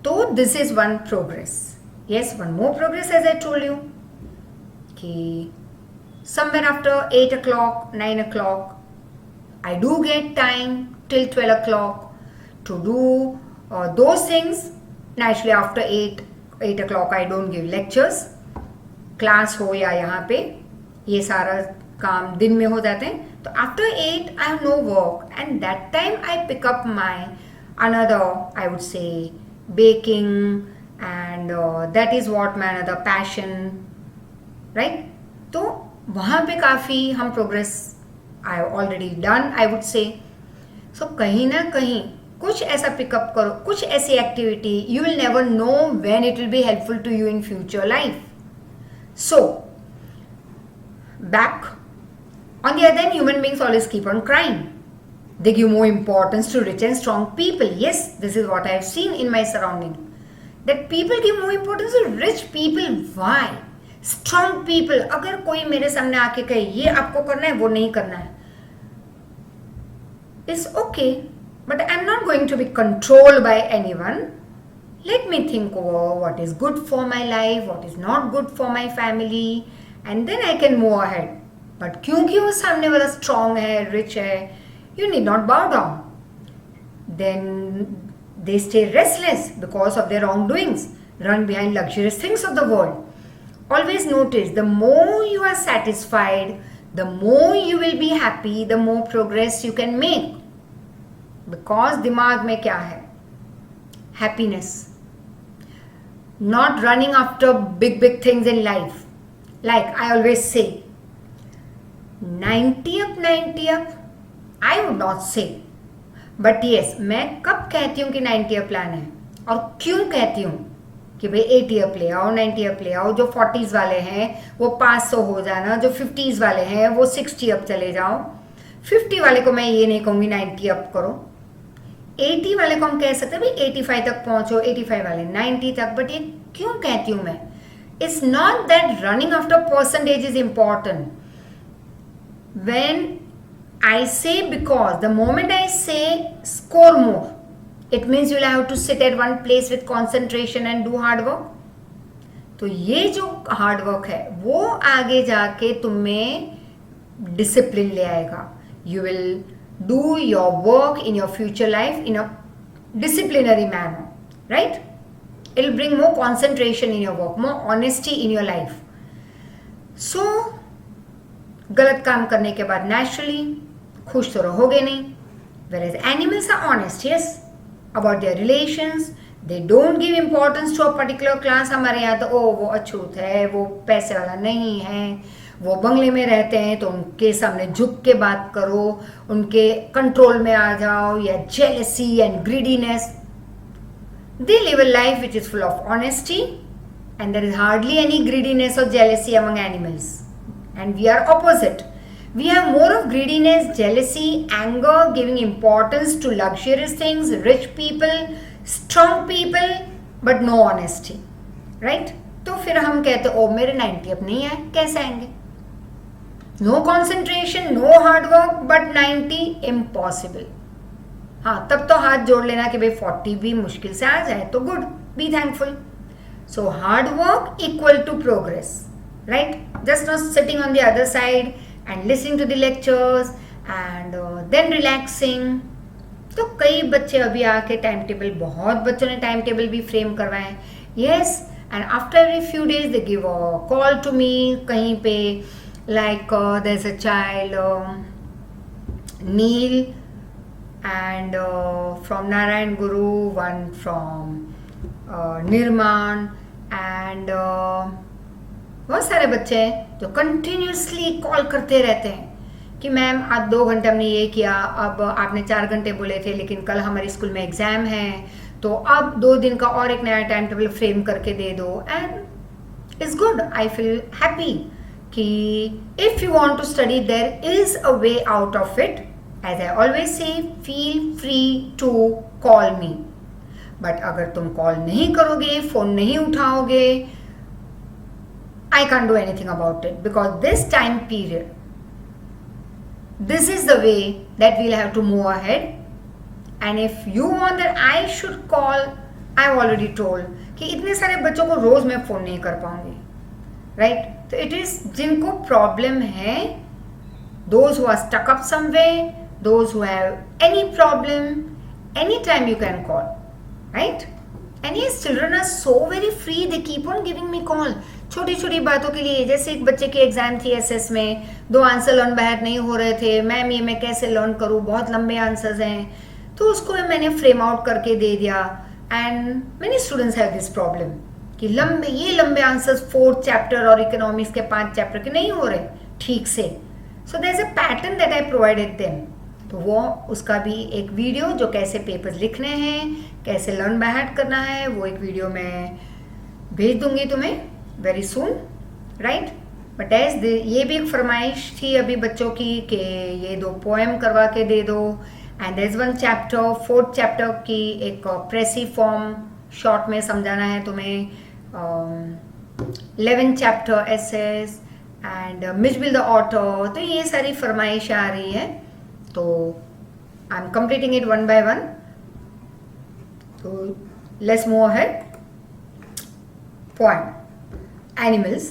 तो this is one progress. Yes, one more progress as I told you कि somewhere after 8 o'clock, 9 o'clock, I do get time till 12 o'clock to do those things. Naturally after 8 o'clock I don't give lectures, class हो या यहाँ पे, ये सारा काम दिन में हो जाते हैं. तो after 8 I have no work, and that time I pick up my another, I would say, baking, and that is what my another passion, right? तो वहाँ पे काफ़ी हम progress I have already done, I would say. So कहीं ना कहीं कुछ ऐसा पिकअप करो, कुछ ऐसी activity, you will never know when it will be helpful to you in future life. So back on the other hand, human beings always keep on crying. They give more importance to rich and strong people. Yes, this is what I have seen in my surrounding, that people give more importance to rich people. Why? Strong people, अगर कोई मेरे सामने आके कहे ये आपको करना है, वो नहीं करना है, it's okay, but I'm not going to be controlled by anyone. Let me think over what is good for my life, what is not good for my family, and then I can move ahead. But क्योंकि वो सामने वाला strong है, rich है, you need not bow down. Then they stay restless because of their wrongdoings, run behind luxurious things of the world. Always notice, the more you are satisfied, the more you will be happy, the more progress you can make. Because दिमाग में क्या है? Happiness. Not running after big things in life. Like I always say, 90 up, I would not say. But yes, मैं कब कहती हूँ कि 90 up plan है, और क्यों कहती हूँ कि भाई 80 अप ले आओ, 90 अप ले आओ, जो 40s वाले हैं वो 500 हो जाना, जो 50s वाले हैं वो 60 अप चले जाओ. 50 वाले को मैं ये नहीं कहूँगी 90 अप करो. 80 वाले को हम कह सकते हैं भाई 85 तक पहुँचो, 85 वाले 90 तक. बट ये क्यों कहती हूँ मैं? It's not that running after percentage is important. When I say, because the moment I say score more, it means you'll have to sit at one place with concentration and do hard work. तो ये जो hard work है वो आगे जाके तुम्हें discipline ले आएगा. You will do your work in your future life in a disciplinary manner, right? It will bring more concentration in your work, more honesty in your life. So गलत काम करने के बाद नेचुरली खुश तो रहोगे नहीं. Whereas animals are honest, yes, about their relations. They don't give importance to a particular class. हमारे यहाँ तो वो अछूत है, वो पैसे वाला नहीं है, वो बंगले में रहते हैं तो उनके सामने झुक के बात करो, उनके कंट्रोल में आ जाओ, या jealousy and greediness. They live a life which is full of honesty, and there is hardly any greediness or jealousy among animals. And we are opposite. We have more of greediness, jealousy, anger, giving importance to luxurious things, rich people, strong people, but no honesty. Right? तो फिर हम कहते ओ मेरे 90 अब नहीं आए, कैसे आएंगे? No concentration, no hard work, but 90 impossible. हाँ, तब तो हाथ जोड़ लेना कि भाई 40 भी मुश्किल से आ जाए तो good, be thankful. So hard work equal to progress, right? Just not sitting on the other side and listening to the lectures and then relaxing. तो कई बच्चे अभी आके टाइम टेबल, बहुत बच्चों ने टाइम टेबल भी फ्रेम करवाए. Yes, and after every few days they give a call to me कहीं पे, like there is a child Neel, and from Narayan Guru, one from Nirman, and बहुत सारे बच्चे हैं जो कंटिन्यूसली कॉल करते रहते हैं कि मैम आप 2 घंटे हमने ये किया, अब आपने 4 घंटे बोले थे लेकिन कल हमारे स्कूल में एग्जाम है तो अब 2 दिन का और एक नया टाइम टेबल फ्रेम करके दे दो. And it's good, I feel happy कि if you want to study there is a way out of it. As I always say, feel free to call me. But अगर तुम call नहीं करोगे, phone नहीं उठाओगे, I can't do anything about it because this time period, this is the way that we'll have to move ahead. And if you want that I should call, I've already told कि इतने सारे बच्चों को रोज मैं phone नहीं कर पाऊंगी, right? तो it is जिनको प्रॉब्लम है, those who are stuck up somewhere, those who have any problem, anytime you can call, right? And yes, children are so very free, they keep on giving me call. छोटी छोटी बातों के लिए, जैसे एक बच्चे की एग्जाम थी एसएस में, 2 आंसर लर्न बाय हार्ट नहीं हो रहे थे, मैम ये मैं कैसे लर्न करूँ, बहुत लंबे आंसर्स हैं, तो उसको मैंने फ्रेम आउट करके दे दिया. And many students have this problem कि लंबे आंसर्स 4th चैप्टर और इकोनॉमिक्स के 5 चैप्टर के नहीं हो रहे ठीक से. So there is a pattern that I provided them. तो वो उसका भी एक वीडियो, जो कैसे पेपर्स लिखने हैं, कैसे लर्न बाय हार्ट करना है, वो एक वीडियो मैं भेज दूंगी तुम्हें very soon, right? But as ये भी एक फरमाइश थी अभी बच्चों की कि ये 2 पोएम करवा के दे दो. And there is 1 chapter, 4th chapter की एक प्रेसी फॉर्म शॉर्ट में समझाना है तुम्हें. 11th चैप्टर एसेस एंड मिचबिल द ऑथर. तो ये सारी फरमाइश आ रही है, तो I am completing it 1 by 1. तो let's move ahead. Poem. Animals.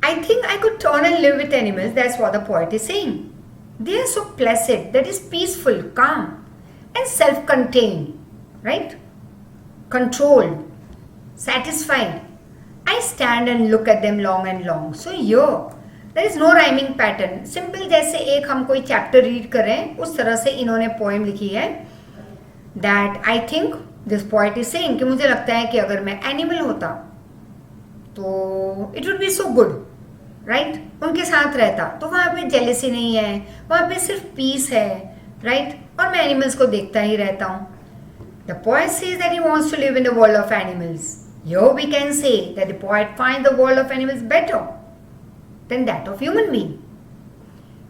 I think I could turn and live with animals. That's what the poet is saying. They are so placid, that is peaceful, calm, and self-contained, right? Controlled, satisfied. I stand and look at them long and long. So here, there is no rhyming pattern. Simple जैसे एक हम कोई chapter read करें, उस तरह से इन्होंने poem लिखी है. That I think this poet is saying कि मुझे लगता है कि अगर मैं animal होता तो it would be so good, right? उनके साथ रहता तो वहाँ पे jealousy नहीं है, वहाँ पे सिर्फ peace है, right? और मैं animals को देखता ही रहता हूँ. The poet says that he wants to live in the world of animals. Here we can say that the poet finds the world of animals better than that of human being.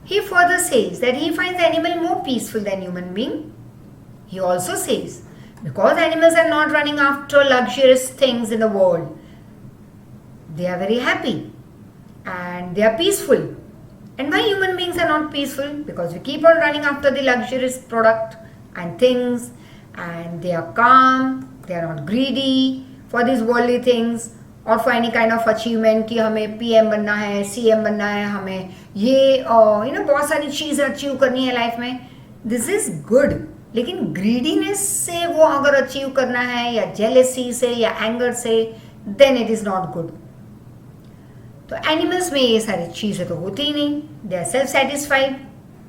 He further says that he finds the animal more peaceful than human being. He also says, because animals are not running after luxurious things in the world, they are very happy and they are peaceful. And why human beings are not peaceful? Because we keep on running after the luxurious product and things, and they are calm, they are not greedy for these worldly things or for any kind of achievement कि हमें PM बनना है, CM बनना है, हमें ये बहुत सारी चीज़ें अचीव करनी है लाइफ में. This is good. लेकिन ग्रीडीनेस से वो अगर अचीव करना है या जेलेसी से या एंगर से, then it is not good. तो एनिमल्स में ये सारी चीज़ें तो होती ही नहीं. They are self satisfied,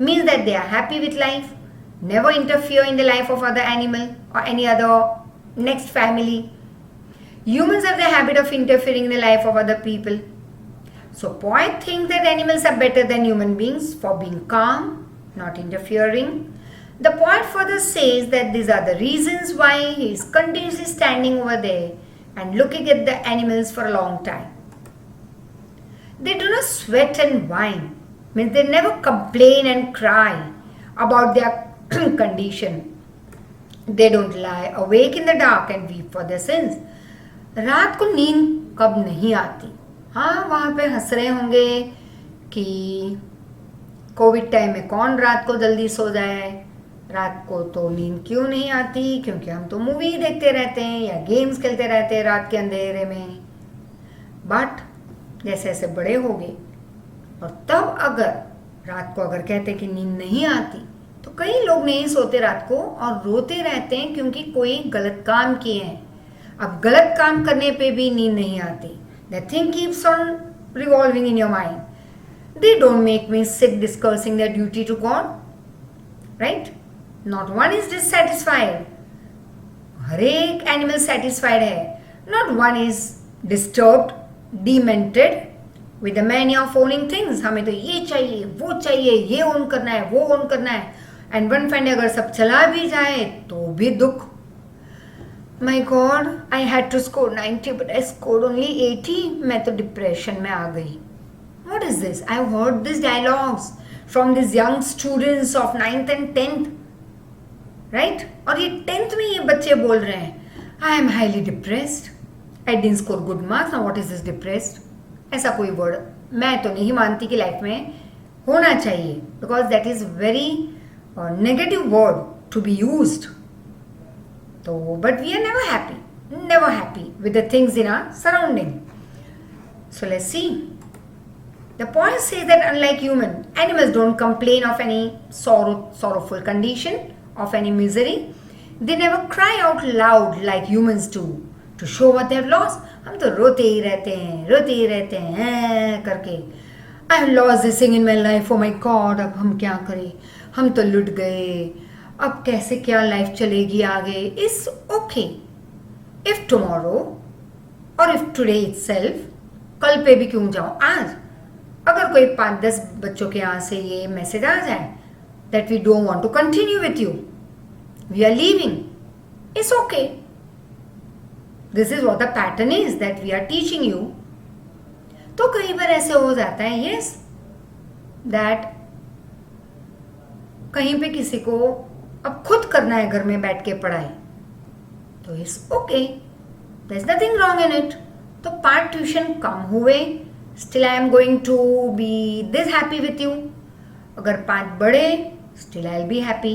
means that they are happy with life, never interfere in the life of other animal or any other next family. Humans have the habit of interfering in the life of other people. So poet thinks that animals are better than human beings for being calm, not interfering. The poet further says that these are the reasons why he is continuously standing over there and looking at the animals for a long time. They do not sweat and whine, means they never complain and cry about their condition. They don't lie awake in the dark and weep for their sins. रात को नींद कब नहीं आती? हाँ, वहाँ पे हंस रहे होंगे कि कोविड टाइम में कौन रात को जल्दी सो जाए, रात को तो नींद क्यों नहीं आती, क्योंकि हम तो मूवी देखते रहते हैं या गेम्स खेलते रहते हैं रात के अंधेरे में. बट जैसे जैसे बड़े हो गए और तब अगर रात को अगर कहते कि नींद नहीं आती, तो कई लोग नहीं सोते रात को और रोते रहते हैं क्योंकि कोई गलत काम किए हैं. अब गलत काम करने पे भी नींद नहीं आती. The thing keeps on revolving in your mind. They don't make me sick discussing their duty to God. Right? Not one is dissatisfied. हर एक एनिमल satisfied है. Not one is disturbed, demented with the mania of owning things. हमें तो ये चाहिए, वो चाहिए, ये own करना है, वो ओन करना है. And one fine अगर सब चला भी जाए तो भी दुख. My God, I had to score 90 but I scored only 80. मैं तो डिप्रेशन में आ गई. What is this? I have heard these dialogues from these young students of 9th and 10th. Right? और ये 10th में ये बच्चे बोल रहे हैं I am highly depressed. I didn't score good marks. Now what is this depressed? ऐसा कोई वर्ड मैं तो नहीं मानती कि लाइफ में होना चाहिए. Because that is very negative word to be used. So, but we are never happy with the things in our surrounding. So let's see. The point says that unlike human, animals don't complain of any sorrowful condition, of any misery. They never cry out loud like humans do to show what they have lost. हम तो रोते ही रहते हैं करके. I have lost this thing in my life. Oh my God, अब हम क्या करें? हम तो लुट गए. अब कैसे क्या लाइफ चलेगी आगे. इट्स ओके इफ टुमारो और इफ टुडे इटसेल्फ, कल पे भी क्यों जाओ, आज अगर कोई 5-10 बच्चों के यहाँ से ये मैसेज आ जाए that we don't want to continue with you, we are leaving, it's okay. This is what the pattern is that we are teaching you. तो कई बार ऐसे हो जाता है यस दैट कहीं पे किसी को अब खुद करना है घर में बैठ के पढ़ाई, तो it's okay, there is nothing wrong in it. तो पार्ट ट्यूशन कम हुए, still I am going to be this happy with you. अगर 5 बढ़े still I will be happy.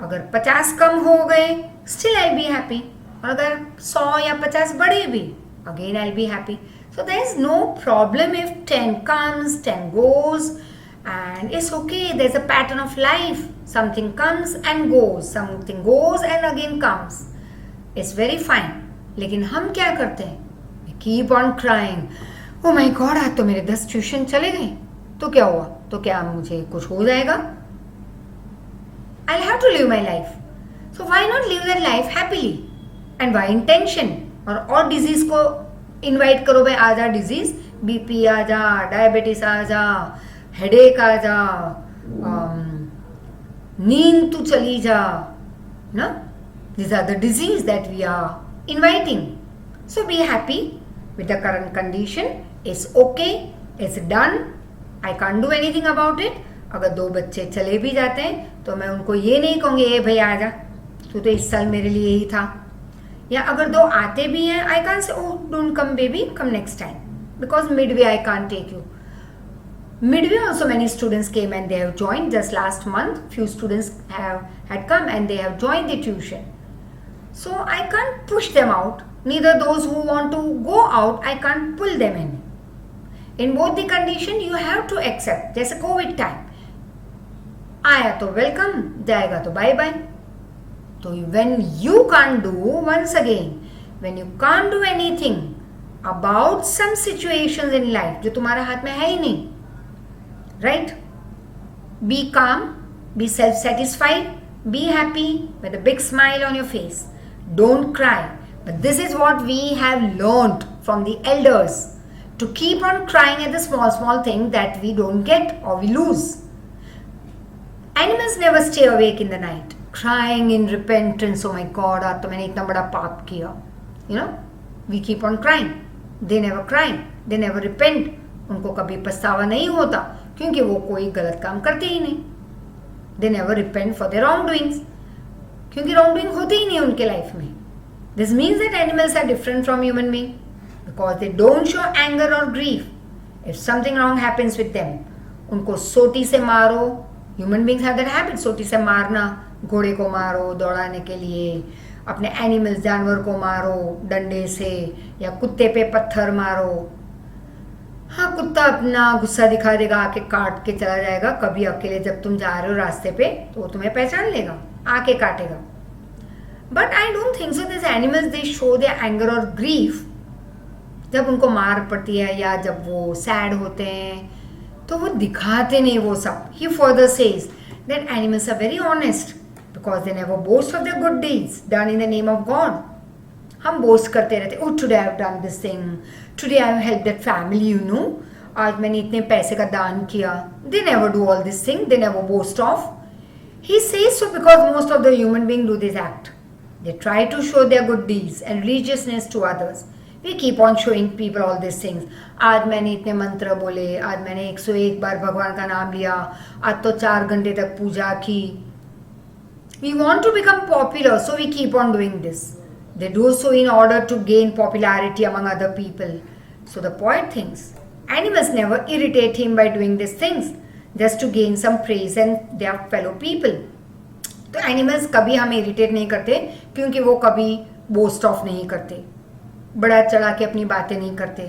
अगर 50 कम हो गए still I will be happy. और अगर 100 या 50 बढ़े भी again I will be happy. So there is no problem if 10 comes 10 goes. And it's okay, there's a pattern of life. Something comes and goes, something goes and again comes. It's very fine. लेकिन हम क्या करते हैं? We keep on crying. Oh my God, आज तो मेरे 10 tuition चले गए. तो क्या हुआ? तो क्या मुझे कुछ हो जाएगा? I'll have to live my life. So why not live that life happily? And why intention? और डिजीज को इनवाइट करो भाई, आ जा डिजीज, बीपी आ जा, डायबिटीज आ जा, हेडेक आ जा, नींद तू चली जा ना. These are the disease that we are inviting. So be happy with the current condition. It's okay, it's done. I can't do anything about it. अगर 2 बच्चे चले भी जाते हैं तो मैं उनको ये नहीं कहूँगी ए भाई आ जा, तू तो इस साल मेरे लिए ही था. या अगर 2 आते भी हैं I can't say oh don't come baby, come next time, because midway I can't take you. Midway also many students came and they have joined. Just last month few students had come and they have joined the tuition. So I can't push them out. Neither those who want to go out, I can't pull them in. In both the condition you have to accept. जैसे Covid time आया तो welcome, जाएगा तो bye bye. तो when you can't do, once again, when you can't do anything about some situations in life जो तुम्हारे हाथ में है ही नहीं, right? Be calm, be self-satisfied, be happy with a big smile on your face. Don't cry. But this is what we have learned from the elders. to keep on crying at the small thing that we don't get or we lose. Animals never stay awake in the night, crying in repentance, oh my God, आज तो मैंने इतना बड़ा पाप किया. You know, we keep on crying. They never cry, they never repent. उनको कभी पछतावा नहीं होता क्योंकि वो कोई गलत काम करते ही नहीं. They never repent for their wrongdoings. क्योंकि wrongdoing होते ही नहीं उनके लाइफ में. This means that animals are different from human beings because they don't show anger or grief. If something wrong happens with them, उनको सोटी से मारो. Human beings have that habit, सोटी से मारना, घोड़े को मारो दौड़ाने के लिए, अपने एनिमल्स जानवर को मारो डंडे से, या कुत्ते पे पत्थर मारो. हाँ, कुत्ता अपना गुस्सा दिखा देगा, आके काट के चला जाएगा. कभी अकेले जब तुम जा रहे हो रास्ते पे तो वो तुम्हें पहचान लेगा, आके काटेगा. But I don't think so this animals they show their anger और ग्रीफ. जब उनको मार पड़ती है या जब वो सैड होते हैं तो वो दिखाते नहीं वो सब. He further says that animals are very honest because they never boast of their good deeds done in the name of God. हम बोस्ट करते रहते, oh today I have done this thing, today I have help that family, you know, आज मैंने इतने पैसे का दान किया. They never do all this thing, they never boast of. He says so because most of the human being do this act. They try to show their good deeds and religiousness to others. We keep on showing people all these things. आज मैंने इतने मंत्र बोले, आज मैंने 101 बार भगवान का नाम लिया, आज तो 4 घंटे तक पूजा की. We want to become popular, so we keep on doing this. They do so in order to gain popularity among other people. So the poet thinks, animals never irritate him by doing these things, just to gain some praise and their fellow people. तो animals कभी हमें irritate नहीं करते क्योंकि वो कभी boast of नहीं करते, बड़ा चढ़ा के अपनी बातें नहीं करते,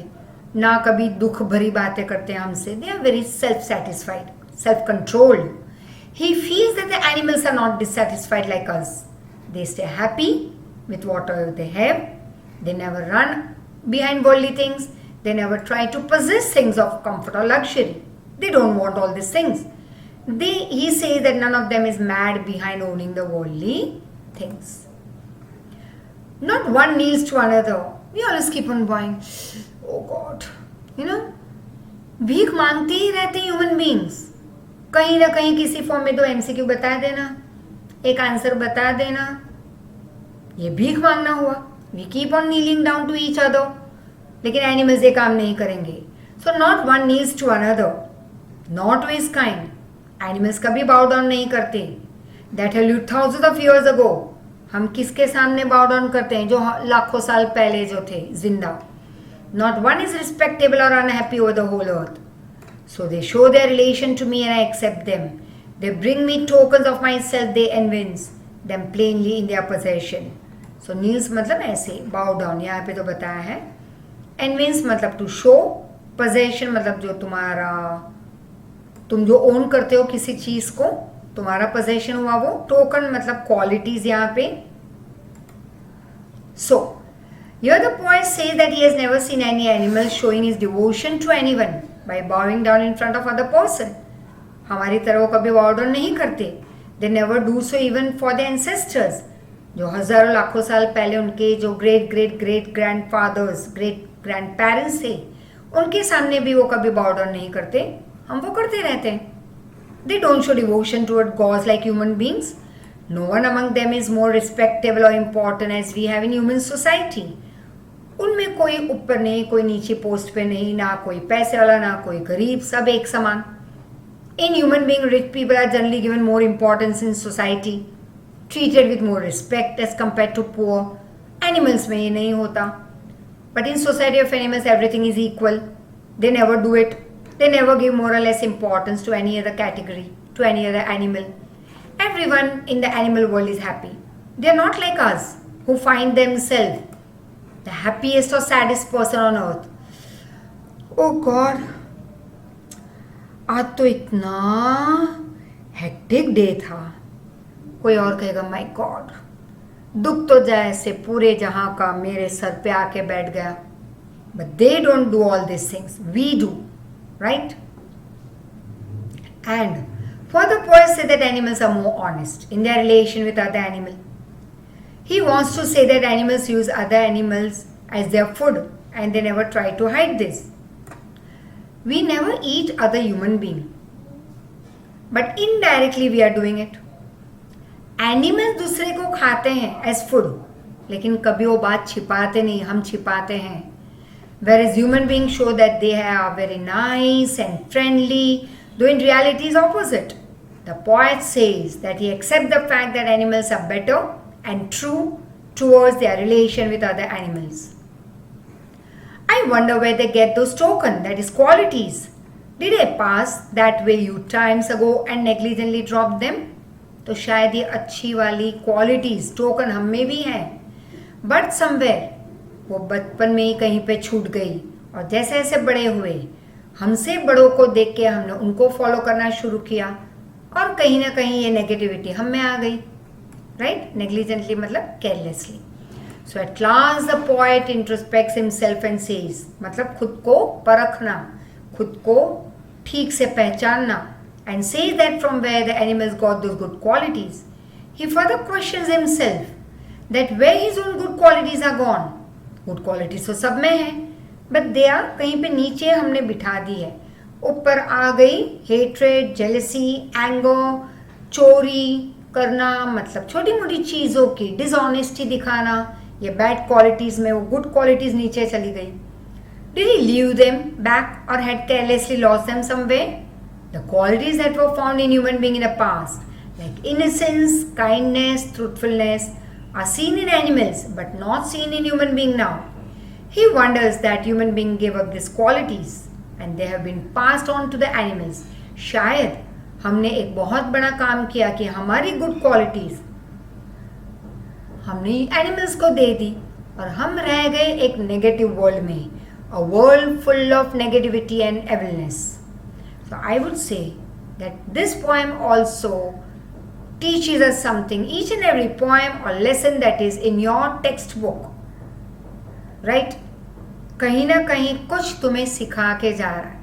ना कभी दुख भरी बातें करते हैं हमसे. They are very self satisfied, self controlled. He feels that the animals are not dissatisfied like us. They stay happy with whatever they have. They never run behind worldly things. They never try to possess things of comfort or luxury. They don't want all these things. He says that none of them is mad behind owning the worldly things. Not one kneels to another. We always keep on going, oh God, you know, भीख मांगते ही रहते human beings. कहीं ना कहीं किसी form में तो MCQ बता देना, एक आंसर बता देना, ये भीख मांगना हुआ. We keep on kneeling down to each other. लेकिन एनिमल्स ये काम नहीं करेंगे. So not one kneels to another. Not always kind. Animals कभी बाउ डाउन नहीं करते. That have lived thousands of years ago. हम किसके सामने बाउ डाउन करते हैं? जो लाखों साल पहले जो थे जिंदा. नॉट वन इज रिस्पेक्टेबल और unhappy over the whole earth. So they show their relation to me and I accept them. They bring me tokens of my self. They evince them plainly in their possession. So नील्स मतलब ऐसे बाउ down, यहाँ पे तो बताया है. एनविंस मतलब टू शो. पोजेशन मतलब जो तुम्हारा, तुम जो ओन करते हो किसी चीज को, तुम्हारा पोजेशन हुआ वो. टोकन मतलब क्वालिटीज यहाँ पे. सो here the poet says that he has never seen any animal showing his devotion to anyone by bowing down in front of other person. हमारी तरह वो कभी bow down नहीं करते. They never do so even for their ancestors. जो हजारों लाखों साल पहले उनके जो great great great grandfathers, great grandparents थे, उनके सामने भी वो कभी bow down नहीं करते. हम वो करते रहते हैं. They don't show devotion toward gods like human beings. No one among them is more respectable or important as we have in human society. उनमें कोई ऊपर नहीं, कोई नीचे पोस्ट पे नहीं, ना कोई पैसे वाला ना कोई गरीब, सब एक समान. In human being, rich people are generally given more importance in society, treated with more respect as compared to poor. Animals में ये नहीं होता. But in society of animals, everything is equal. They never do it. They never give more or less importance to any other category, to any other animal. Everyone in the animal world is happy. They are not like us, who find themselves the happiest or saddest person on earth. Oh God, आज तो इतना hectic day था. कोई और कहेगा my God, दुख तो जैसे पूरे जहां का मेरे सर पे आके बैठ गया. But they don't do all these things. We do, right? And for the poet say that animals are more honest in their relation with other animals. He wants to say that animals use other animals as their food and they never try to hide this. We never eat other human being, but indirectly we are doing it. Animals दूसरे को खाते हैं as food, लेकिन कभी वो बात छिपाते नहीं, हम छिपाते हैं. Whereas human beings show that they are very nice and friendly, though in reality is opposite. The poet says that he accepts the fact that animals are better and true towards their relation with other animals. I wonder where they get those tokens, that is qualities. Did I pass that way you times ago and negligently dropped them? तो शायद ये अच्छी वाली qualities token हम में भी हैं, but somewhere वो बचपन में ही कहीं पे छूट गई, और जैसे जैसे बड़े हुए हमसे बड़ों को देख के हमने उनको फॉलो करना शुरू किया, और कहीं ना कहीं ये नेगेटिविटी हम में आ गई. राइट, नेग्लिजेंटली मतलब carelessly. So at last the poet introspects himself and says, मतलब खुद को परखना, खुद को ठीक से पहचानना, and says that from where the animals got those good qualities. He further questions himself that where his own good qualities are gone. Good qualities तो सब में है, but they are कहीं पे नीचे हमने बिठा दी है. ऊपर आ गई hatred, jealousy, anger, चोरी करना, मतलब छोटी मोटी चीज़ों की dishonesty दिखाना, ये bad qualities में वो good qualities नीचे चली गई. Did he leave them back or had carelessly lost them somewhere? The qualities that were found in human being in the past, like innocence, kindness, truthfulness, are seen in animals but not seen in human being now. He wonders that human being gave up these qualities and they have been passed on to the animals. शायद हमने एक बहुत बड़ा काम किया कि हमारी good qualities हमने एनिमल्स को दे दी और हम रह गए एक नेगेटिव वर्ल्ड में, a world full of negativity and evilness. So I would say that this poem also teaches us something, each and every poem or lesson that is in your textbook, right? कहीं ना कहीं कुछ तुम्हें सिखा के जा रहा है.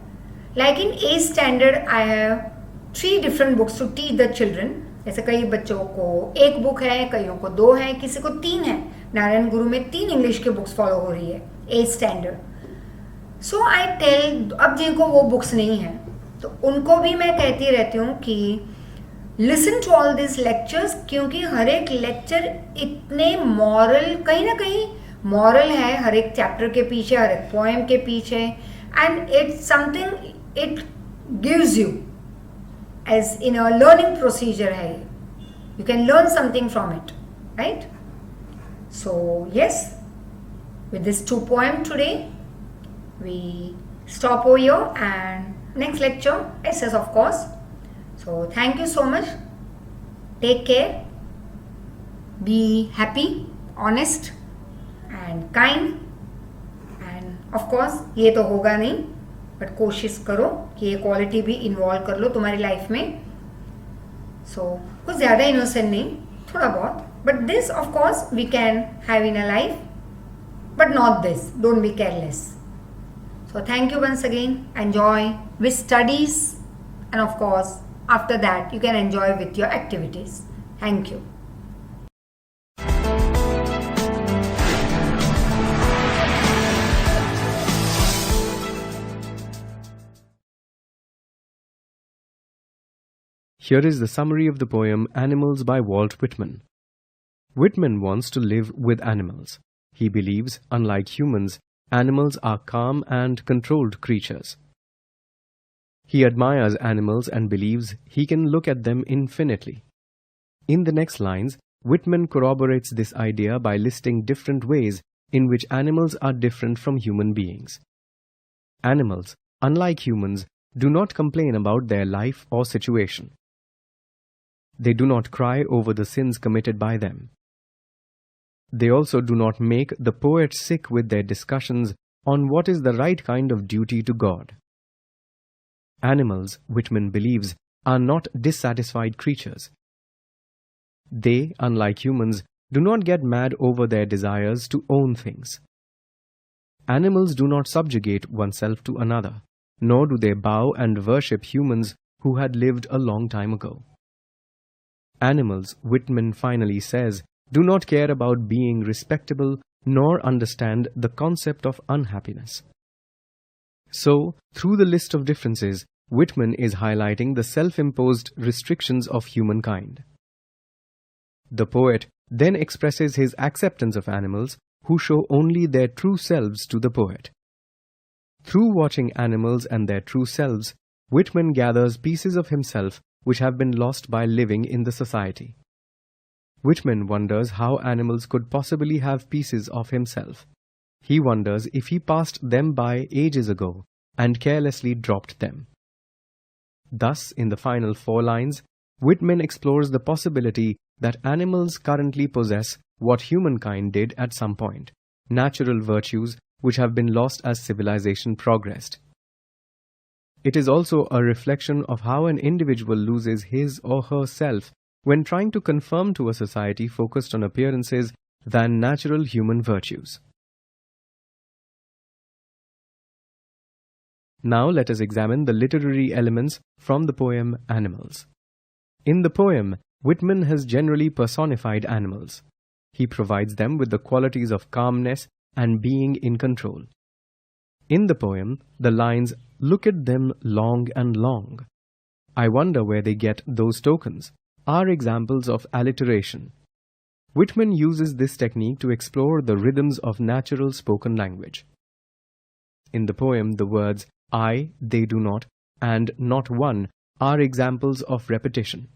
Like in 8th standard, I have 3 different books to teach the children. जैसे कई बच्चों को 1 बुक है, कईयों को 2 है, किसी को 3 है. नारायण गुरु में 3 इंग्लिश की बुक्स फॉलो हो रही है 8th standard. So I tell, अब जिनको वो बुक्स नहीं है तो उनको भी मैं कहती रहती हूँ कि listen to all this lectures, क्योंकि हर एक लेक्चर इतने मॉरल, कहीं ना कहीं मॉरल है हर एक चैप्टर के पीछे, हर एक पोएम के पीछे, and it's something it gives you edge in a learning procedure है. You can learn something from it, right? So yes, with these 2 poems today we stop over here, and next lecture SS of course. So thank you so much, take care, be happy, honest and kind, and of course ये तो होगा नहीं, but कोशिश करो कि ये quality भी involve कर लो तुम्हारी लाइफ में. सो कुछ ज़्यादा इनोसेंट नहीं, थोड़ा बहुत, but this of course we can have in a life, but not this. Don't be careless. So thank you once again. Enjoy with studies, and of course after that you can enjoy with your activities. Thank you. Here is the summary of the poem Animals by Walt Whitman. Whitman wants to live with animals. He believes, unlike humans, animals are calm and controlled creatures. He admires animals and believes he can look at them infinitely. In the next lines, Whitman corroborates this idea by listing different ways in which animals are different from human beings. Animals, unlike humans, do not complain about their life or situation. They do not cry over the sins committed by them. They also do not make the poet sick with their discussions on what is the right kind of duty to God. Animals, Whitman believes, are not dissatisfied creatures. They, unlike humans, do not get mad over their desires to own things. Animals do not subjugate oneself to another, nor do they bow and worship humans who had lived a long time ago. Animals, Whitman finally says, do not care about being respectable nor understand the concept of unhappiness. So, through the list of differences, Whitman is highlighting the self-imposed restrictions of humankind. The poet then expresses his acceptance of animals who show only their true selves to the poet. Through watching animals and their true selves, Whitman gathers pieces of himself which have been lost by living in the society. Whitman wonders how animals could possibly have pieces of himself. He wonders if he passed them by ages ago and carelessly dropped them. Thus, in the final 4 lines, Whitman explores the possibility that animals currently possess what humankind did at some point, natural virtues which have been lost as civilization progressed. It is also a reflection of how an individual loses his or her self when trying to conform to a society focused on appearances than natural human virtues. Now let us examine the literary elements from the poem Animals. In the poem, Whitman has generally personified animals. He provides them with the qualities of calmness and being in control. In the poem, the lines, "Look at them long and long. I wonder where they get those tokens," are examples of alliteration. Whitman uses this technique to explore the rhythms of natural spoken language. In the poem, the words "I, they do not," and "not one" are examples of repetition.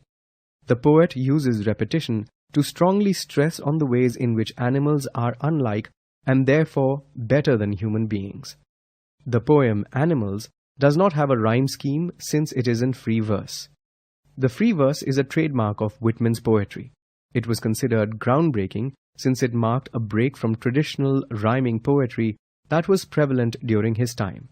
The poet uses repetition to strongly stress on the ways in which animals are unlike and therefore better than human beings. The poem Animals does not have a rhyme scheme since it is in free verse. The free verse is a trademark of Whitman's poetry. It was considered groundbreaking since it marked a break from traditional rhyming poetry that was prevalent during his time.